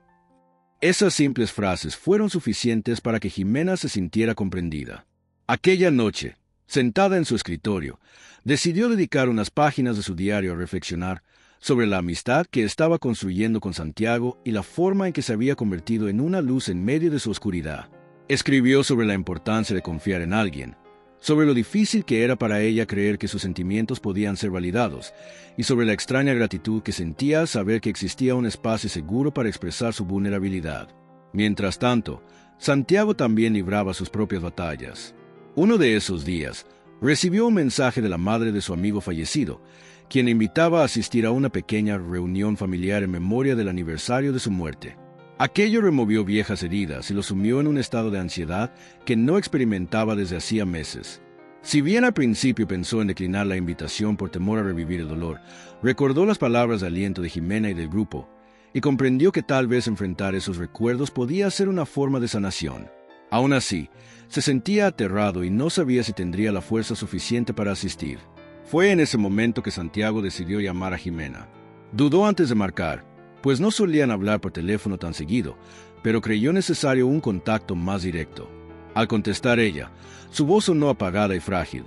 Esas simples frases fueron suficientes para que Jimena se sintiera comprendida. Aquella noche, sentada en su escritorio, decidió dedicar unas páginas de su diario a reflexionar sobre la amistad que estaba construyendo con Santiago y la forma en que se había convertido en una luz en medio de su oscuridad. Escribió sobre la importancia de confiar en alguien, sobre lo difícil que era para ella creer que sus sentimientos podían ser validados, y sobre la extraña gratitud que sentía al saber que existía un espacio seguro para expresar su vulnerabilidad. Mientras tanto, Santiago también libraba sus propias batallas. Uno de esos días, recibió un mensaje de la madre de su amigo fallecido, quien le invitaba a asistir a una pequeña reunión familiar en memoria del aniversario de su muerte. Aquello removió viejas heridas y lo sumió en un estado de ansiedad que no experimentaba desde hacía meses. Si bien al principio pensó en declinar la invitación por temor a revivir el dolor, recordó las palabras de aliento de Jimena y del grupo, y comprendió que tal vez enfrentar esos recuerdos podía ser una forma de sanación. Aún así, se sentía aterrado y no sabía si tendría la fuerza suficiente para asistir. Fue en ese momento que Santiago decidió llamar a Jimena. Dudó antes de marcar, pues no solían hablar por teléfono tan seguido, pero creyó necesario un contacto más directo. Al contestar ella, su voz sonó apagada y frágil,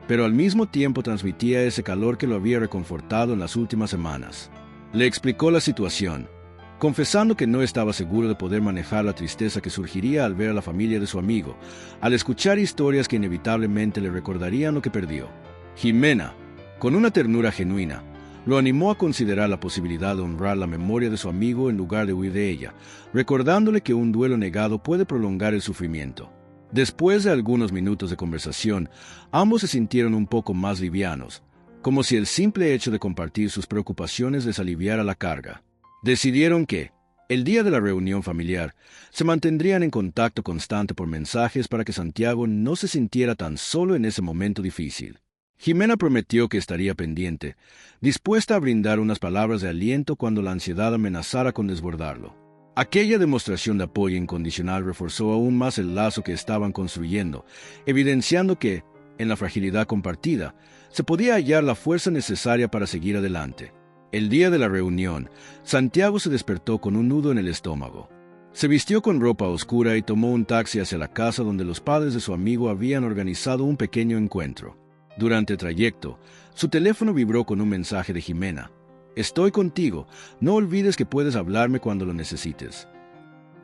pero al mismo tiempo transmitía ese calor que lo había reconfortado en las últimas semanas. Le explicó la situación, confesando que no estaba seguro de poder manejar la tristeza que surgiría al ver a la familia de su amigo, al escuchar historias que inevitablemente le recordarían lo que perdió. Jimena, con una ternura genuina, lo animó a considerar la posibilidad de honrar la memoria de su amigo en lugar de huir de ella, recordándole que un duelo negado puede prolongar el sufrimiento. Después de algunos minutos de conversación, ambos se sintieron un poco más livianos, como si el simple hecho de compartir sus preocupaciones les aliviara la carga. Decidieron que, el día de la reunión familiar, se mantendrían en contacto constante por mensajes para que Santiago no se sintiera tan solo en ese momento difícil. Jimena prometió que estaría pendiente, dispuesta a brindar unas palabras de aliento cuando la ansiedad amenazara con desbordarlo. Aquella demostración de apoyo incondicional reforzó aún más el lazo que estaban construyendo, evidenciando que, en la fragilidad compartida, se podía hallar la fuerza necesaria para seguir adelante. El día de la reunión, Santiago se despertó con un nudo en el estómago. Se vistió con ropa oscura y tomó un taxi hacia la casa donde los padres de su amigo habían organizado un pequeño encuentro. Durante el trayecto, su teléfono vibró con un mensaje de Jimena. «Estoy contigo, no olvides que puedes hablarme cuando lo necesites».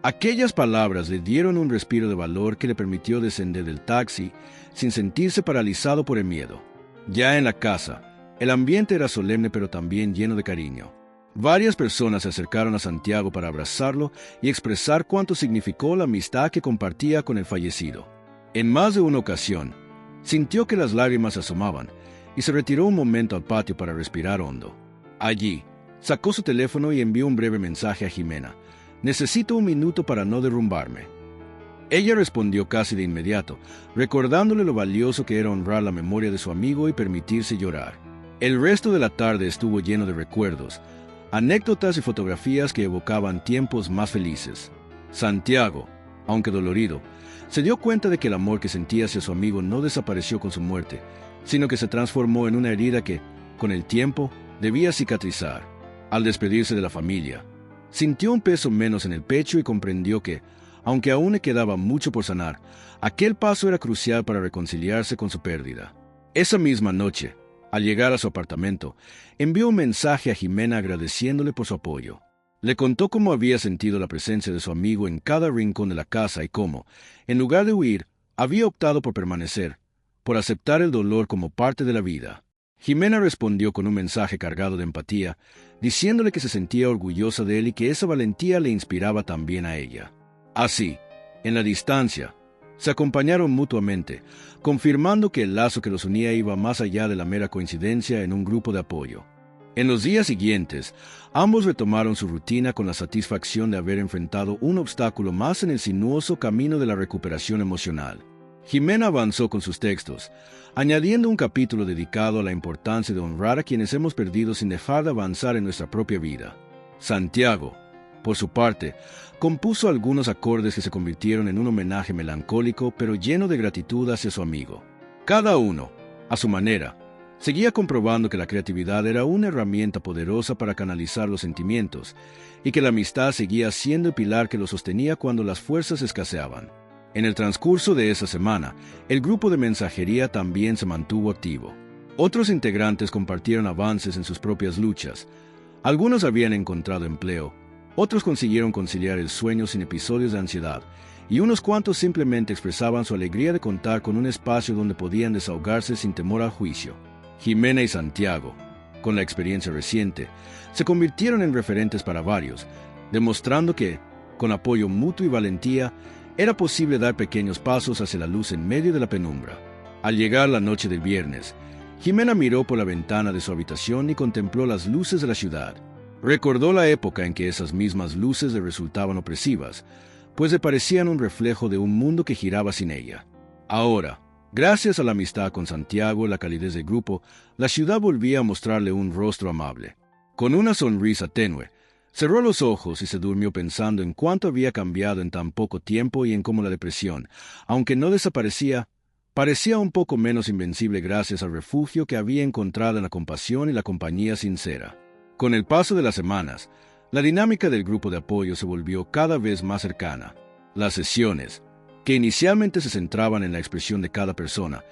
Aquellas palabras le dieron un respiro de valor que le permitió descender del taxi sin sentirse paralizado por el miedo. Ya en la casa, el ambiente era solemne pero también lleno de cariño. Varias personas se acercaron a Santiago para abrazarlo y expresar cuánto significó la amistad que compartía con el fallecido. En más de una ocasión, sintió que las lágrimas se asomaban y se retiró un momento al patio para respirar hondo. Allí, sacó su teléfono y envió un breve mensaje a Jimena. «Necesito un minuto para no derrumbarme». Ella respondió casi de inmediato, recordándole lo valioso que era honrar la memoria de su amigo y permitirse llorar. El resto de la tarde estuvo lleno de recuerdos, anécdotas y fotografías que evocaban tiempos más felices. Santiago, aunque dolorido, se dio cuenta de que el amor que sentía hacia su amigo no desapareció con su muerte, sino que se transformó en una herida que, con el tiempo, debía cicatrizar. Al despedirse de la familia, sintió un peso menos en el pecho y comprendió que, aunque aún le quedaba mucho por sanar, aquel paso era crucial para reconciliarse con su pérdida. Esa misma noche, al llegar a su apartamento, envió un mensaje a Jimena agradeciéndole por su apoyo. Le contó cómo había sentido la presencia de su amigo en cada rincón de la casa y cómo, en lugar de huir, había optado por permanecer, por aceptar el dolor como parte de la vida. Jimena respondió con un mensaje cargado de empatía, diciéndole que se sentía orgullosa de él y que esa valentía le inspiraba también a ella. Así, en la distancia, se acompañaron mutuamente, confirmando que el lazo que los unía iba más allá de la mera coincidencia en un grupo de apoyo. En los días siguientes, ambos retomaron su rutina con la satisfacción de haber enfrentado un obstáculo más en el sinuoso camino de la recuperación emocional. Jimena avanzó con sus textos, añadiendo un capítulo dedicado a la importancia de honrar a quienes hemos perdido sin dejar de avanzar en nuestra propia vida. Santiago, por su parte, compuso algunos acordes que se convirtieron en un homenaje melancólico pero lleno de gratitud hacia su amigo. Cada uno, a su manera, seguía comprobando que la creatividad era una herramienta poderosa para canalizar los sentimientos y que la amistad seguía siendo el pilar que lo sostenía cuando las fuerzas escaseaban. En el transcurso de esa semana, el grupo de mensajería también se mantuvo activo. Otros integrantes compartieron avances en sus propias luchas. Algunos habían encontrado empleo, otros consiguieron conciliar el sueño sin episodios de ansiedad, y unos cuantos simplemente expresaban su alegría de contar con un espacio donde podían desahogarse sin temor al juicio. Jimena y Santiago, con la experiencia reciente, se convirtieron en referentes para varios, demostrando que, con apoyo mutuo y valentía, era posible dar pequeños pasos hacia la luz en medio de la penumbra. Al llegar la noche del viernes, Jimena miró por la ventana de su habitación y contempló las luces de la ciudad. Recordó la época en que esas mismas luces le resultaban opresivas, pues le parecían un reflejo de un mundo que giraba sin ella. Ahora, gracias a la amistad con Santiago y la calidez del grupo, la ciudad volvía a mostrarle un rostro amable. Con una sonrisa tenue, cerró los ojos y se durmió pensando en cuánto había cambiado en tan poco tiempo y en cómo la depresión, aunque no desaparecía, parecía un poco menos invencible gracias al refugio que había encontrado en la compasión y la compañía sincera. Con el paso de las semanas, la dinámica del grupo de apoyo se volvió cada vez más cercana. Las sesiones, que inicialmente se centraban en la expresión de cada persona,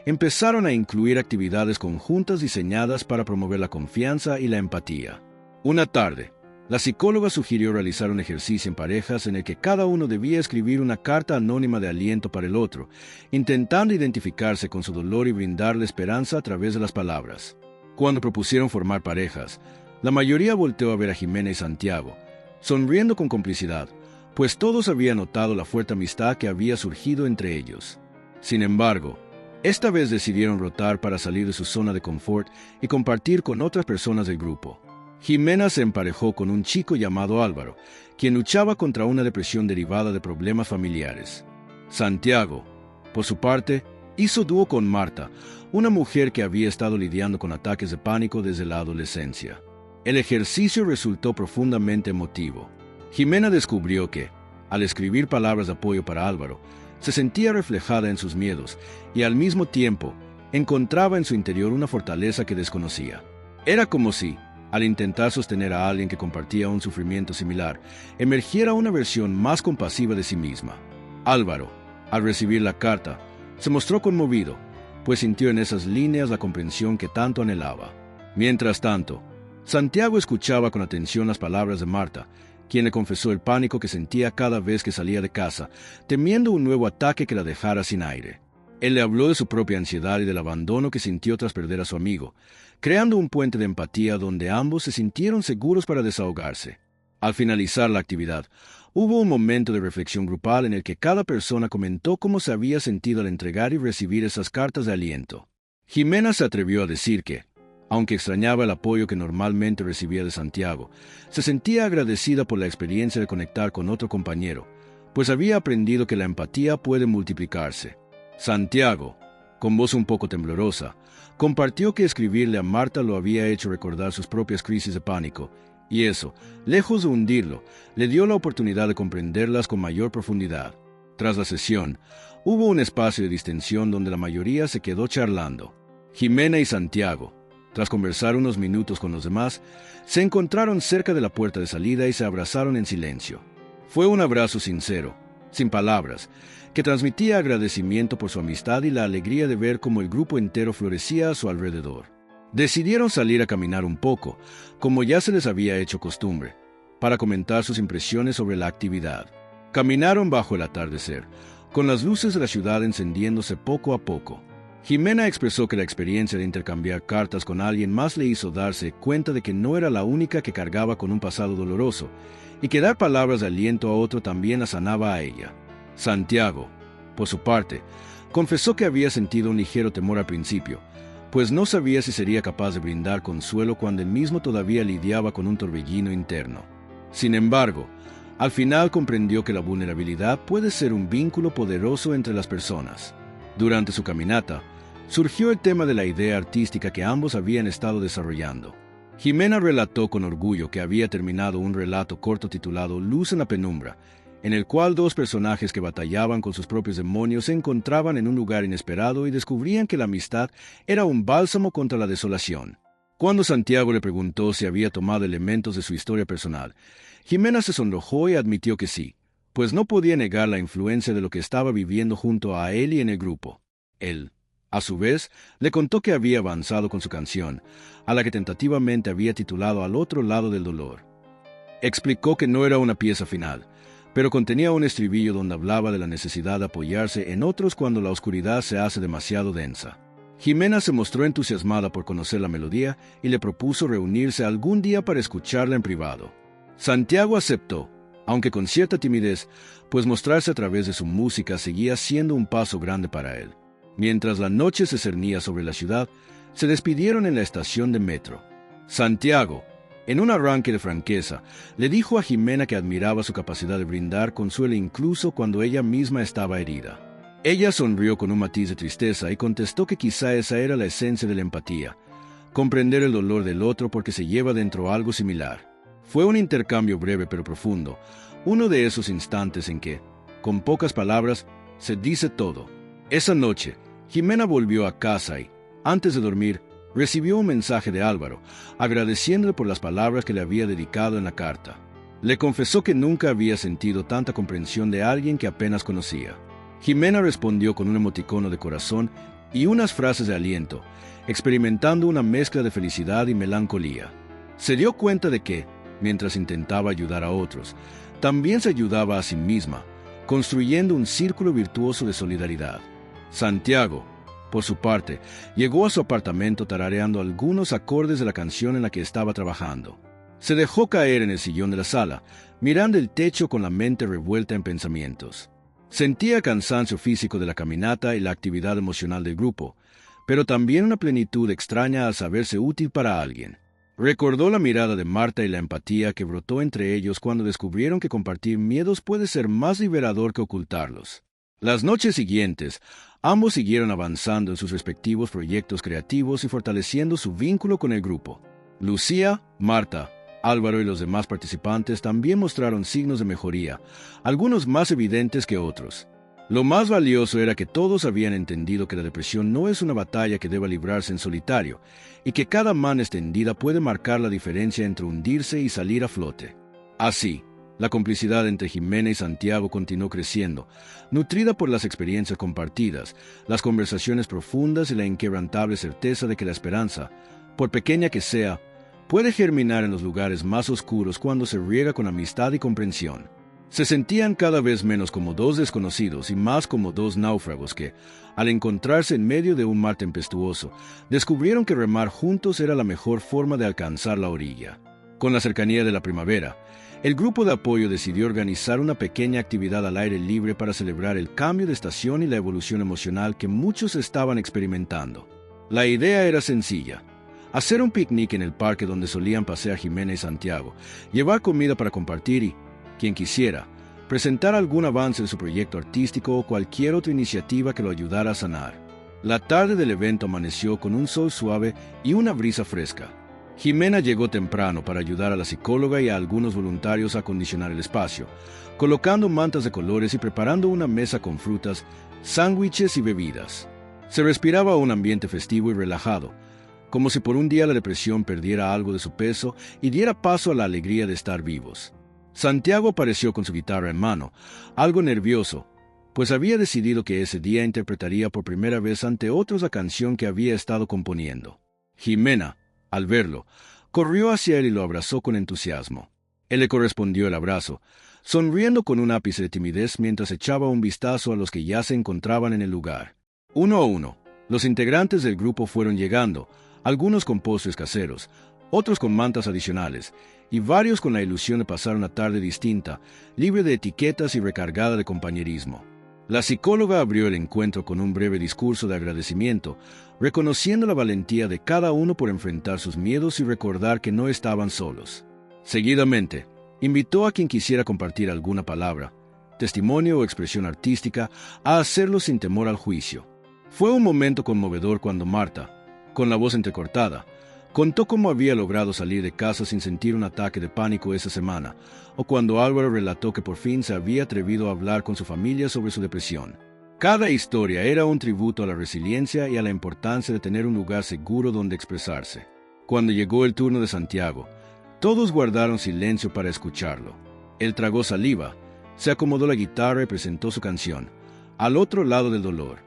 empezaron a incluir actividades conjuntas diseñadas para promover la confianza y la empatía. Una tarde, la psicóloga sugirió realizar un ejercicio en parejas en el que cada uno debía escribir una carta anónima de aliento para el otro, intentando identificarse con su dolor y brindarle esperanza a través de las palabras. Cuando propusieron formar parejas, la mayoría volteó a ver a Jimena y Santiago, sonriendo con complicidad, pues todos habían notado la fuerte amistad que había surgido entre ellos. Sin embargo, esta vez decidieron rotar para salir de su zona de confort y compartir con otras personas del grupo. Jimena se emparejó con un chico llamado Álvaro, quien luchaba contra una depresión derivada de problemas familiares. Santiago, por su parte, Hizo dúo con Marta, una mujer que había estado lidiando con ataques de pánico desde la adolescencia. El ejercicio resultó profundamente emotivo. Jimena descubrió que, al escribir palabras de apoyo para Álvaro, se sentía reflejada en sus miedos y al mismo tiempo encontraba en su interior una fortaleza que desconocía. Era como si, al intentar sostener a alguien que compartía un sufrimiento similar, emergiera una versión más compasiva de sí misma. Álvaro, al recibir la carta, se mostró conmovido, pues sintió en esas líneas la comprensión que tanto anhelaba. Mientras tanto, Santiago escuchaba con atención las palabras de Marta, quien le confesó el pánico que sentía cada vez que salía de casa, temiendo un nuevo ataque que la dejara sin aire. Él le habló de su propia ansiedad y del abandono que sintió tras perder a su amigo, creando un puente de empatía donde ambos se sintieron seguros para desahogarse. Al finalizar la actividad, hubo un momento de reflexión grupal en el que cada persona comentó cómo se había sentido al entregar y recibir esas cartas de aliento. Jimena se atrevió a decir que, aunque extrañaba el apoyo que normalmente recibía de Santiago, se sentía agradecida por la experiencia de conectar con otro compañero, pues había aprendido que la empatía puede multiplicarse. Santiago, con voz un poco temblorosa, compartió que escribirle a Marta lo había hecho recordar sus propias crisis de pánico, y eso, lejos de hundirlo, le dio la oportunidad de comprenderlas con mayor profundidad. Tras la sesión, hubo un espacio de distensión donde la mayoría se quedó charlando. Jimena y Santiago, tras conversar unos minutos con los demás, se encontraron cerca de la puerta de salida y se abrazaron en silencio. Fue un abrazo sincero, sin palabras, que transmitía agradecimiento por su amistad y la alegría de ver cómo el grupo entero florecía a su alrededor. Decidieron salir a caminar un poco, como ya se les había hecho costumbre, para comentar sus impresiones sobre la actividad. Caminaron bajo el atardecer, con las luces de la ciudad encendiéndose poco a poco. Jimena expresó que la experiencia de intercambiar cartas con alguien más le hizo darse cuenta de que no era la única que cargaba con un pasado doloroso, y que dar palabras de aliento a otro también la sanaba a ella. Santiago, por su parte, confesó que había sentido un ligero temor al principio, pues no sabía si sería capaz de brindar consuelo cuando él mismo todavía lidiaba con un torbellino interno. Sin embargo, al final comprendió que la vulnerabilidad puede ser un vínculo poderoso entre las personas. Durante su caminata, surgió el tema de la idea artística que ambos habían estado desarrollando. Jimena relató con orgullo que había terminado un relato corto titulado Luz en la penumbra, en el cual dos personajes que batallaban con sus propios demonios se encontraban en un lugar inesperado y descubrían que la amistad era un bálsamo contra la desolación. Cuando Santiago le preguntó si había tomado elementos de su historia personal, Jimena se sonrojó y admitió que sí, pues no podía negar la influencia de lo que estaba viviendo junto a él y en el grupo. Él, a su vez, le contó que había avanzado con su canción, a la que tentativamente había titulado Al otro lado del dolor. Explicó que no era una pieza final, pero contenía un estribillo donde hablaba de la necesidad de apoyarse en otros cuando la oscuridad se hace demasiado densa. Jimena se mostró entusiasmada por conocer la melodía y le propuso reunirse algún día para escucharla en privado. Santiago aceptó, aunque con cierta timidez, pues mostrarse a través de su música seguía siendo un paso grande para él. Mientras la noche se cernía sobre la ciudad, se despidieron en la estación de metro. Santiago, en un arranque de franqueza, le dijo a Jimena que admiraba su capacidad de brindar consuelo incluso cuando ella misma estaba herida. Ella sonrió con un matiz de tristeza y contestó que quizá esa era la esencia de la empatía, comprender el dolor del otro porque se lleva dentro algo similar. Fue un intercambio breve pero profundo, uno de esos instantes en que, con pocas palabras, se dice todo. Esa noche, Jimena volvió a casa y, antes de dormir, recibió un mensaje de Álvaro, agradeciéndole por las palabras que le había dedicado en la carta. Le confesó que nunca había sentido tanta comprensión de alguien que apenas conocía. Jimena respondió con un emoticono de corazón y unas frases de aliento, experimentando una mezcla de felicidad y melancolía. Se dio cuenta de que, mientras intentaba ayudar a otros, también se ayudaba a sí misma, construyendo un círculo virtuoso de solidaridad. Santiago, por su parte, llegó a su apartamento tarareando algunos acordes de la canción en la que estaba trabajando. Se dejó caer en el sillón de la sala, mirando el techo con la mente revuelta en pensamientos. Sentía cansancio físico de la caminata y la actividad emocional del grupo, pero también una plenitud extraña al saberse útil para alguien. Recordó la mirada de Marta y la empatía que brotó entre ellos cuando descubrieron que compartir miedos puede ser más liberador que ocultarlos. Las noches siguientes, ambos siguieron avanzando en sus respectivos proyectos creativos y fortaleciendo su vínculo con el grupo. Lucía, Marta, Álvaro y los demás participantes también mostraron signos de mejoría, algunos más evidentes que otros. Lo más valioso era que todos habían entendido que la depresión no es una batalla que deba librarse en solitario, y que cada mano extendida puede marcar la diferencia entre hundirse y salir a flote. Así, la complicidad entre Jimena y Santiago continuó creciendo, nutrida por las experiencias compartidas, las conversaciones profundas y la inquebrantable certeza de que la esperanza, por pequeña que sea, puede germinar en los lugares más oscuros cuando se riega con amistad y comprensión. Se sentían cada vez menos como dos desconocidos y más como dos náufragos que, al encontrarse en medio de un mar tempestuoso, descubrieron que remar juntos era la mejor forma de alcanzar la orilla. Con la cercanía de la primavera, el grupo de apoyo decidió organizar una pequeña actividad al aire libre para celebrar el cambio de estación y la evolución emocional que muchos estaban experimentando. La idea era sencilla: hacer un picnic en el parque donde solían pasear Jimena y Santiago, llevar comida para compartir y, quien quisiera, presentar algún avance en su proyecto artístico o cualquier otra iniciativa que lo ayudara a sanar. La tarde del evento amaneció con un sol suave y una brisa fresca. Jimena llegó temprano para ayudar a la psicóloga y a algunos voluntarios a acondicionar el espacio, colocando mantas de colores y preparando una mesa con frutas, sándwiches y bebidas. Se respiraba un ambiente festivo y relajado, como si por un día la depresión perdiera algo de su peso y diera paso a la alegría de estar vivos. Santiago apareció con su guitarra en mano, algo nervioso, pues había decidido que ese día interpretaría por primera vez ante otros la canción que había estado componiendo. Jimena, al verlo, corrió hacia él y lo abrazó con entusiasmo. Él le correspondió el abrazo, sonriendo con un ápice de timidez mientras echaba un vistazo a los que ya se encontraban en el lugar. Uno a uno, los integrantes del grupo fueron llegando, algunos con postres caseros, otros con mantas adicionales, y varios con la ilusión de pasar una tarde distinta, libre de etiquetas y recargada de compañerismo. La psicóloga abrió el encuentro con un breve discurso de agradecimiento, reconociendo la valentía de cada uno por enfrentar sus miedos y recordar que no estaban solos. Seguidamente, invitó a quien quisiera compartir alguna palabra, testimonio o expresión artística a hacerlo sin temor al juicio. Fue un momento conmovedor cuando Marta, con la voz entrecortada, contó cómo había logrado salir de casa sin sentir un ataque de pánico esa semana, o cuando Álvaro relató que por fin se había atrevido a hablar con su familia sobre su depresión. Cada historia era un tributo a la resiliencia y a la importancia de tener un lugar seguro donde expresarse. Cuando llegó el turno de Santiago, todos guardaron silencio para escucharlo. Él tragó saliva, se acomodó la guitarra y presentó su canción, Al otro lado del dolor.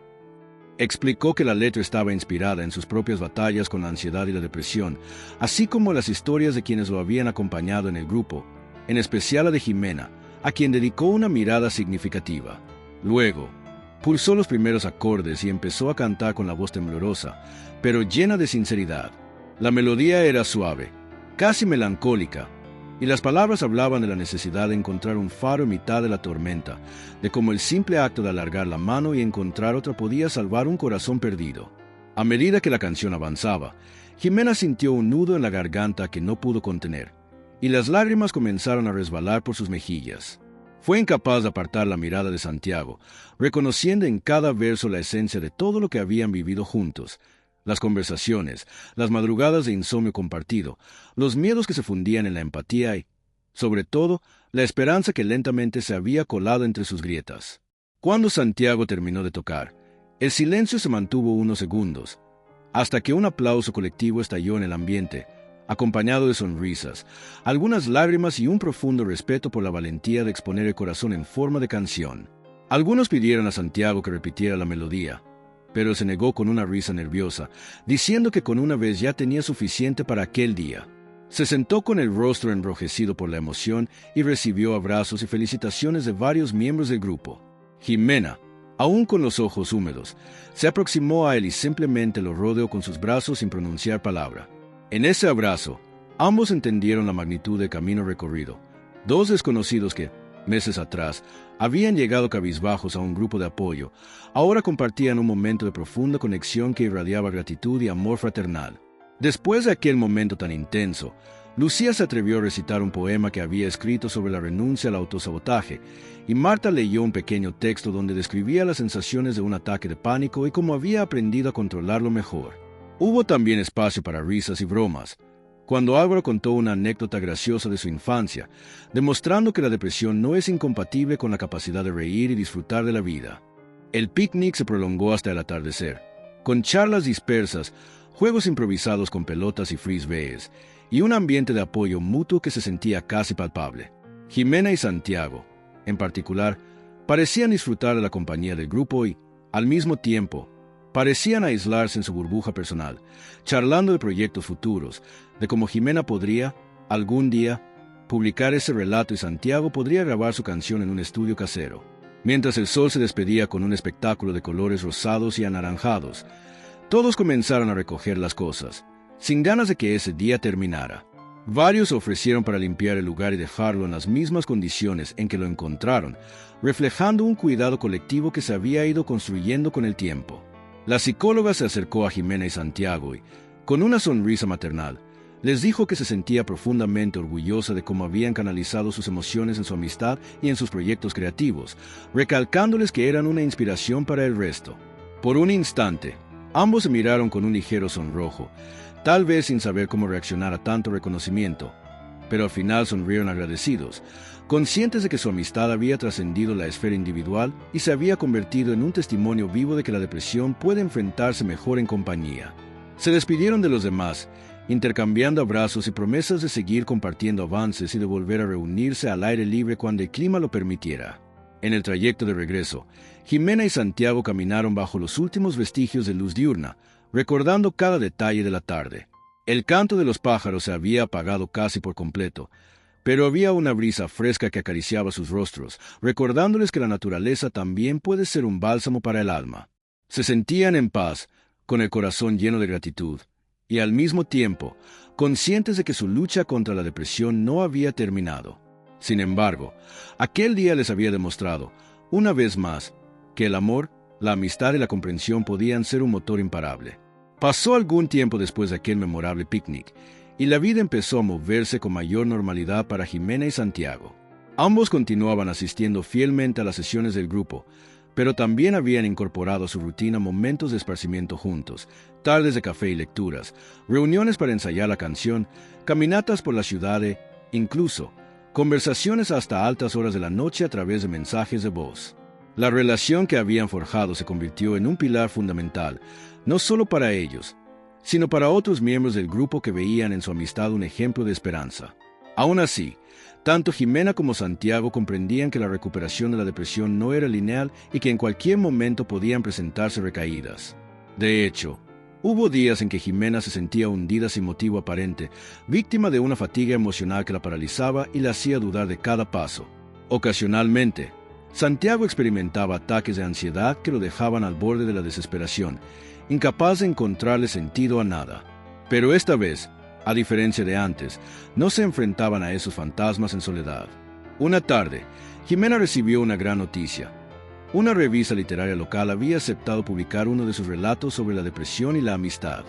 Explicó que la letra estaba inspirada en sus propias batallas con la ansiedad y la depresión, así como las historias de quienes lo habían acompañado en el grupo, en especial la de Jimena, a quien dedicó una mirada significativa. Luego, pulsó los primeros acordes y empezó a cantar con la voz temblorosa, pero llena de sinceridad. La melodía era suave, casi melancólica, y las palabras hablaban de la necesidad de encontrar un faro en mitad de la tormenta, de cómo el simple acto de alargar la mano y encontrar otra podía salvar un corazón perdido. A medida que la canción avanzaba, Jimena sintió un nudo en la garganta que no pudo contener, y las lágrimas comenzaron a resbalar por sus mejillas. Fue incapaz de apartar la mirada de Santiago, reconociendo en cada verso la esencia de todo lo que habían vivido juntos: las conversaciones, las madrugadas de insomnio compartido, los miedos que se fundían en la empatía y, sobre todo, la esperanza que lentamente se había colado entre sus grietas. Cuando Santiago terminó de tocar, el silencio se mantuvo unos segundos, hasta que un aplauso colectivo estalló en el ambiente, acompañado de sonrisas, algunas lágrimas y un profundo respeto por la valentía de exponer el corazón en forma de canción. Algunos pidieron a Santiago que repitiera la melodía, pero se negó con una risa nerviosa, diciendo que con una vez ya tenía suficiente para aquel día. Se sentó con el rostro enrojecido por la emoción y recibió abrazos y felicitaciones de varios miembros del grupo. Jimena, aún con los ojos húmedos, se aproximó a él y simplemente lo rodeó con sus brazos sin pronunciar palabra. En ese abrazo, ambos entendieron la magnitud del camino recorrido. Dos desconocidos que, meses atrás, habían llegado cabizbajos a un grupo de apoyo, ahora compartían un momento de profunda conexión que irradiaba gratitud y amor fraternal. Después de aquel momento tan intenso, Lucía se atrevió a recitar un poema que había escrito sobre la renuncia al autosabotaje, y Marta leyó un pequeño texto donde describía las sensaciones de un ataque de pánico y cómo había aprendido a controlarlo mejor. Hubo también espacio para risas y bromas, cuando Álvaro contó una anécdota graciosa de su infancia, demostrando que la depresión no es incompatible con la capacidad de reír y disfrutar de la vida. El picnic se prolongó hasta el atardecer, con charlas dispersas, juegos improvisados con pelotas y frisbees, y un ambiente de apoyo mutuo que se sentía casi palpable. Jimena y Santiago, en particular, parecían disfrutar de la compañía del grupo y, al mismo tiempo, parecían aislarse en su burbuja personal, charlando de proyectos futuros, de cómo Jimena podría, algún día, publicar ese relato y Santiago podría grabar su canción en un estudio casero. Mientras el sol se despedía con un espectáculo de colores rosados y anaranjados, todos comenzaron a recoger las cosas, sin ganas de que ese día terminara. Varios ofrecieron para limpiar el lugar y dejarlo en las mismas condiciones en que lo encontraron, reflejando un cuidado colectivo que se había ido construyendo con el tiempo. La psicóloga se acercó a Jimena y Santiago y, con una sonrisa maternal, les dijo que se sentía profundamente orgullosa de cómo habían canalizado sus emociones en su amistad y en sus proyectos creativos, recalcándoles que eran una inspiración para el resto. Por un instante, ambos se miraron con un ligero sonrojo, tal vez sin saber cómo reaccionar a tanto reconocimiento, pero al final sonrieron agradecidos, conscientes de que su amistad había trascendido la esfera individual y se había convertido en un testimonio vivo de que la depresión puede enfrentarse mejor en compañía. Se despidieron de los demás, intercambiando abrazos y promesas de seguir compartiendo avances y de volver a reunirse al aire libre cuando el clima lo permitiera. En el trayecto de regreso, Jimena y Santiago caminaron bajo los últimos vestigios de luz diurna, recordando cada detalle de la tarde. El canto de los pájaros se había apagado casi por completo, pero había una brisa fresca que acariciaba sus rostros, recordándoles que la naturaleza también puede ser un bálsamo para el alma. Se sentían en paz, con el corazón lleno de gratitud, y al mismo tiempo, conscientes de que su lucha contra la depresión no había terminado. Sin embargo, aquel día les había demostrado, una vez más, que el amor, la amistad y la comprensión podían ser un motor imparable. Pasó algún tiempo después de aquel memorable picnic, y la vida empezó a moverse con mayor normalidad para Jimena y Santiago. Ambos continuaban asistiendo fielmente a las sesiones del grupo, pero también habían incorporado a su rutina momentos de esparcimiento juntos, tardes de café y lecturas, reuniones para ensayar la canción, caminatas por la ciudad e, incluso, conversaciones hasta altas horas de la noche a través de mensajes de voz. La relación que habían forjado se convirtió en un pilar fundamental, no solo para ellos, sino para otros miembros del grupo que veían en su amistad un ejemplo de esperanza. Aún así, tanto Jimena como Santiago comprendían que la recuperación de la depresión no era lineal y que en cualquier momento podían presentarse recaídas. De hecho, hubo días en que Jimena se sentía hundida sin motivo aparente, víctima de una fatiga emocional que la paralizaba y la hacía dudar de cada paso. Ocasionalmente, Santiago experimentaba ataques de ansiedad que lo dejaban al borde de la desesperación, incapaz de encontrarle sentido a nada. Pero esta vez, a diferencia de antes, no se enfrentaban a esos fantasmas en soledad. Una tarde, Jimena recibió una gran noticia. Una revista literaria local había aceptado publicar uno de sus relatos sobre la depresión y la amistad.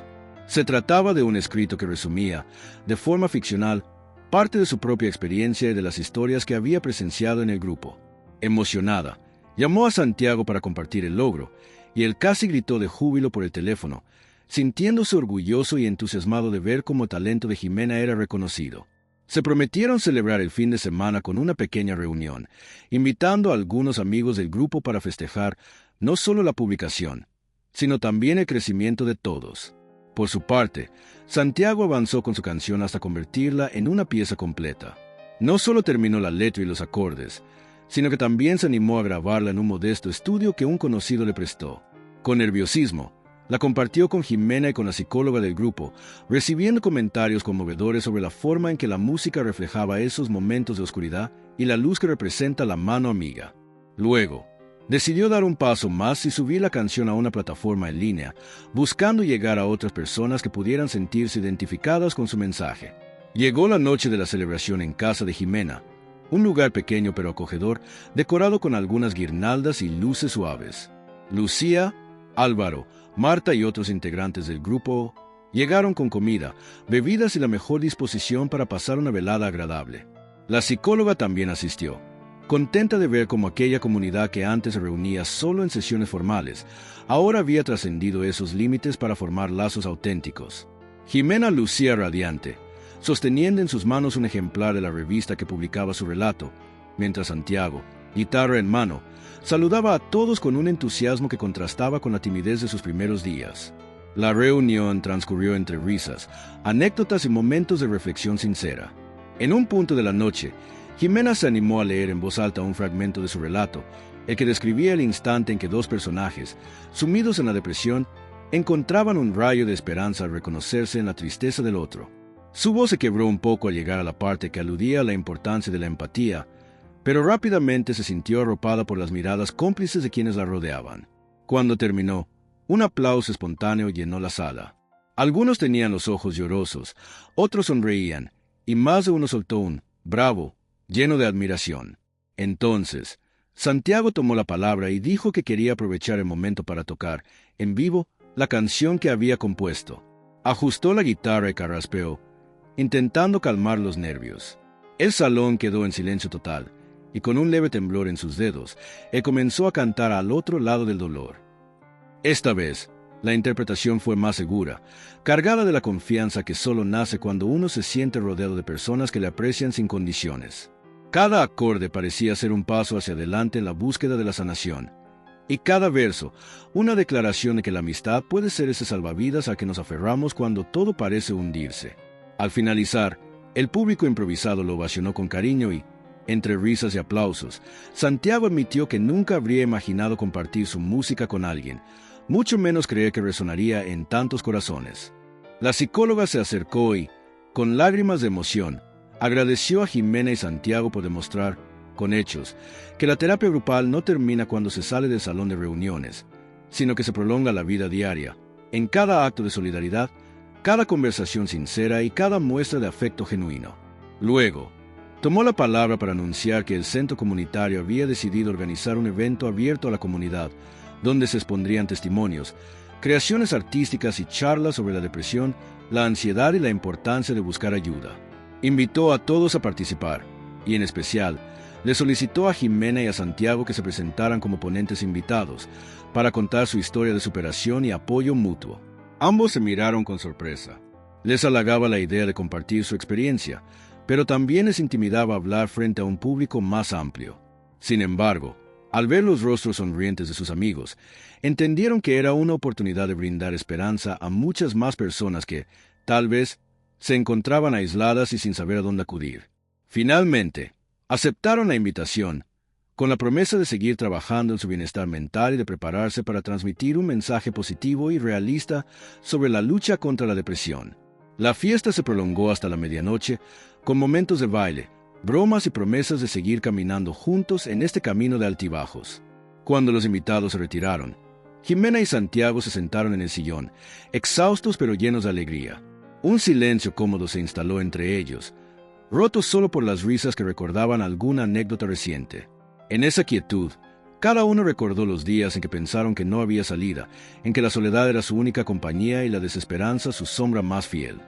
Se trataba de un escrito que resumía, de forma ficcional, parte de su propia experiencia y de las historias que había presenciado en el grupo. Emocionada, llamó a Santiago para compartir el logro, y él casi gritó de júbilo por el teléfono, sintiéndose orgulloso y entusiasmado de ver cómo el talento de Jimena era reconocido. Se prometieron celebrar el fin de semana con una pequeña reunión, invitando a algunos amigos del grupo para festejar no solo la publicación, sino también el crecimiento de todos. Por su parte, Santiago avanzó con su canción hasta convertirla en una pieza completa. No solo terminó la letra y los acordes, sino que también se animó a grabarla en un modesto estudio que un conocido le prestó. Con nerviosismo, la compartió con Jimena y con la psicóloga del grupo, recibiendo comentarios conmovedores sobre la forma en que la música reflejaba esos momentos de oscuridad y la luz que representa la mano amiga. Luego, decidió dar un paso más y subir la canción a una plataforma en línea, buscando llegar a otras personas que pudieran sentirse identificadas con su mensaje. Llegó la noche de la celebración en casa de Jimena, un lugar pequeño pero acogedor, decorado con algunas guirnaldas y luces suaves. Lucía, Álvaro, Marta y otros integrantes del grupo Llegaron con comida, bebidas y la mejor disposición para pasar una velada agradable. La psicóloga también asistió, contenta de ver cómo aquella comunidad que antes se reunía solo en sesiones formales, ahora había trascendido esos límites para formar lazos auténticos. Jimena lucía radiante, sosteniendo en sus manos un ejemplar de la revista que publicaba su relato, mientras Santiago, guitarra en mano, saludaba a todos con un entusiasmo que contrastaba con la timidez de sus primeros días. La reunión transcurrió entre risas, anécdotas y momentos de reflexión sincera. En un punto de la noche, Jimena se animó a leer en voz alta un fragmento de su relato, el que describía el instante en que dos personajes, sumidos en la depresión, encontraban un rayo de esperanza al reconocerse en la tristeza del otro. Su voz se quebró un poco al llegar a la parte que aludía a la importancia de la empatía, pero rápidamente se sintió arropada por las miradas cómplices de quienes la rodeaban. Cuando terminó, un aplauso espontáneo llenó la sala. Algunos tenían los ojos llorosos, otros sonreían, y más de uno soltó un «bravo», lleno de admiración. Entonces, Santiago tomó la palabra y dijo que quería aprovechar el momento para tocar, en vivo, la canción que había compuesto. Ajustó la guitarra y carraspeó, intentando calmar los nervios. El salón quedó en silencio total, y con un leve temblor en sus dedos, él comenzó a cantar al otro lado del dolor. Esta vez, la interpretación fue más segura, cargada de la confianza que solo nace cuando uno se siente rodeado de personas que le aprecian sin condiciones. Cada acorde parecía ser un paso hacia adelante en la búsqueda de la sanación, y cada verso, una declaración de que la amistad puede ser ese salvavidas al que nos aferramos cuando todo parece hundirse. Al finalizar, el público improvisado lo ovacionó con cariño y, entre risas y aplausos, Santiago admitió que nunca habría imaginado compartir su música con alguien, mucho menos creer que resonaría en tantos corazones. La psicóloga se acercó y, con lágrimas de emoción, agradeció a Jimena y Santiago por demostrar, con hechos, que la terapia grupal no termina cuando se sale del salón de reuniones, sino que se prolonga la vida diaria, en cada acto de solidaridad, cada conversación sincera y cada muestra de afecto genuino. Luego, tomó la palabra para anunciar que el centro comunitario había decidido organizar un evento abierto a la comunidad, donde se expondrían testimonios, creaciones artísticas y charlas sobre la depresión, la ansiedad y la importancia de buscar ayuda. Invitó a todos a participar, y en especial, le solicitó a Jimena y a Santiago que se presentaran como ponentes invitados, para contar su historia de superación y apoyo mutuo. Ambos se miraron con sorpresa. Les halagaba la idea de compartir su experiencia, pero también les intimidaba hablar frente a un público más amplio. Sin embargo, al ver los rostros sonrientes de sus amigos, entendieron que era una oportunidad de brindar esperanza a muchas más personas que, tal vez, se encontraban aisladas y sin saber a dónde acudir. Finalmente, aceptaron la invitación, con la promesa de seguir trabajando en su bienestar mental y de prepararse para transmitir un mensaje positivo y realista sobre la lucha contra la depresión. La fiesta se prolongó hasta la medianoche, con momentos de baile, bromas y promesas de seguir caminando juntos en este camino de altibajos. Cuando los invitados se retiraron, Jimena y Santiago se sentaron en el sillón, exhaustos pero llenos de alegría. Un silencio cómodo se instaló entre ellos, roto solo por las risas que recordaban alguna anécdota reciente. En esa quietud, cada uno recordó los días en que pensaron que no había salida, en que la soledad era su única compañía y la desesperanza su sombra más fiel.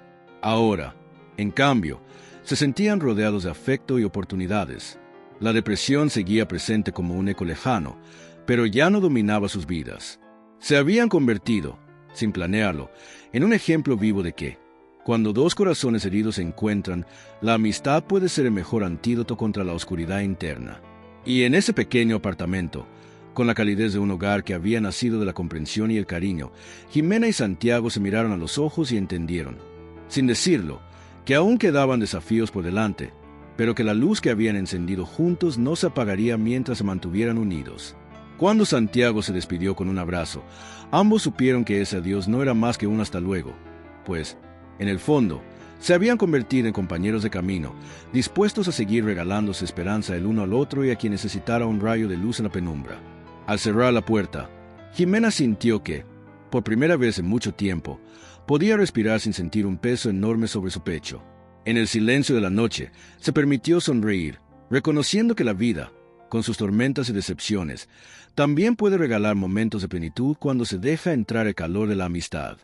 Ahora, en cambio, se sentían rodeados de afecto y oportunidades. La depresión seguía presente como un eco lejano, pero ya no dominaba sus vidas. Se habían convertido, sin planearlo, en un ejemplo vivo de que, cuando dos corazones heridos se encuentran, la amistad puede ser el mejor antídoto contra la oscuridad interna. Y en ese pequeño apartamento, con la calidez de un hogar que había nacido de la comprensión y el cariño, Jimena y Santiago se miraron a los ojos y entendieron, sin decirlo, que aún quedaban desafíos por delante, pero que la luz que habían encendido juntos no se apagaría mientras se mantuvieran unidos. Cuando Santiago se despidió con un abrazo, ambos supieron que ese adiós no era más que un hasta luego, pues, en el fondo, se habían convertido en compañeros de camino, dispuestos a seguir regalándose esperanza el uno al otro y a quien necesitara un rayo de luz en la penumbra. Al cerrar la puerta, Jimena sintió que, por primera vez en mucho tiempo, podía respirar sin sentir un peso enorme sobre su pecho. En el silencio de la noche, se permitió sonreír, reconociendo que la vida, con sus tormentas y decepciones, también puede regalar momentos de plenitud cuando se deja entrar el calor de la amistad.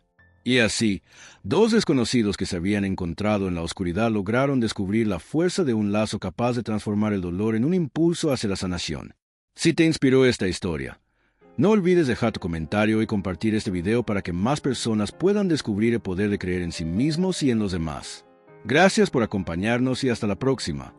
Y así, dos desconocidos que se habían encontrado en la oscuridad lograron descubrir la fuerza de un lazo capaz de transformar el dolor en un impulso hacia la sanación. Si te inspiró esta historia, no olvides dejar tu comentario y compartir este video para que más personas puedan descubrir el poder de creer en sí mismos y en los demás. Gracias por acompañarnos y hasta la próxima.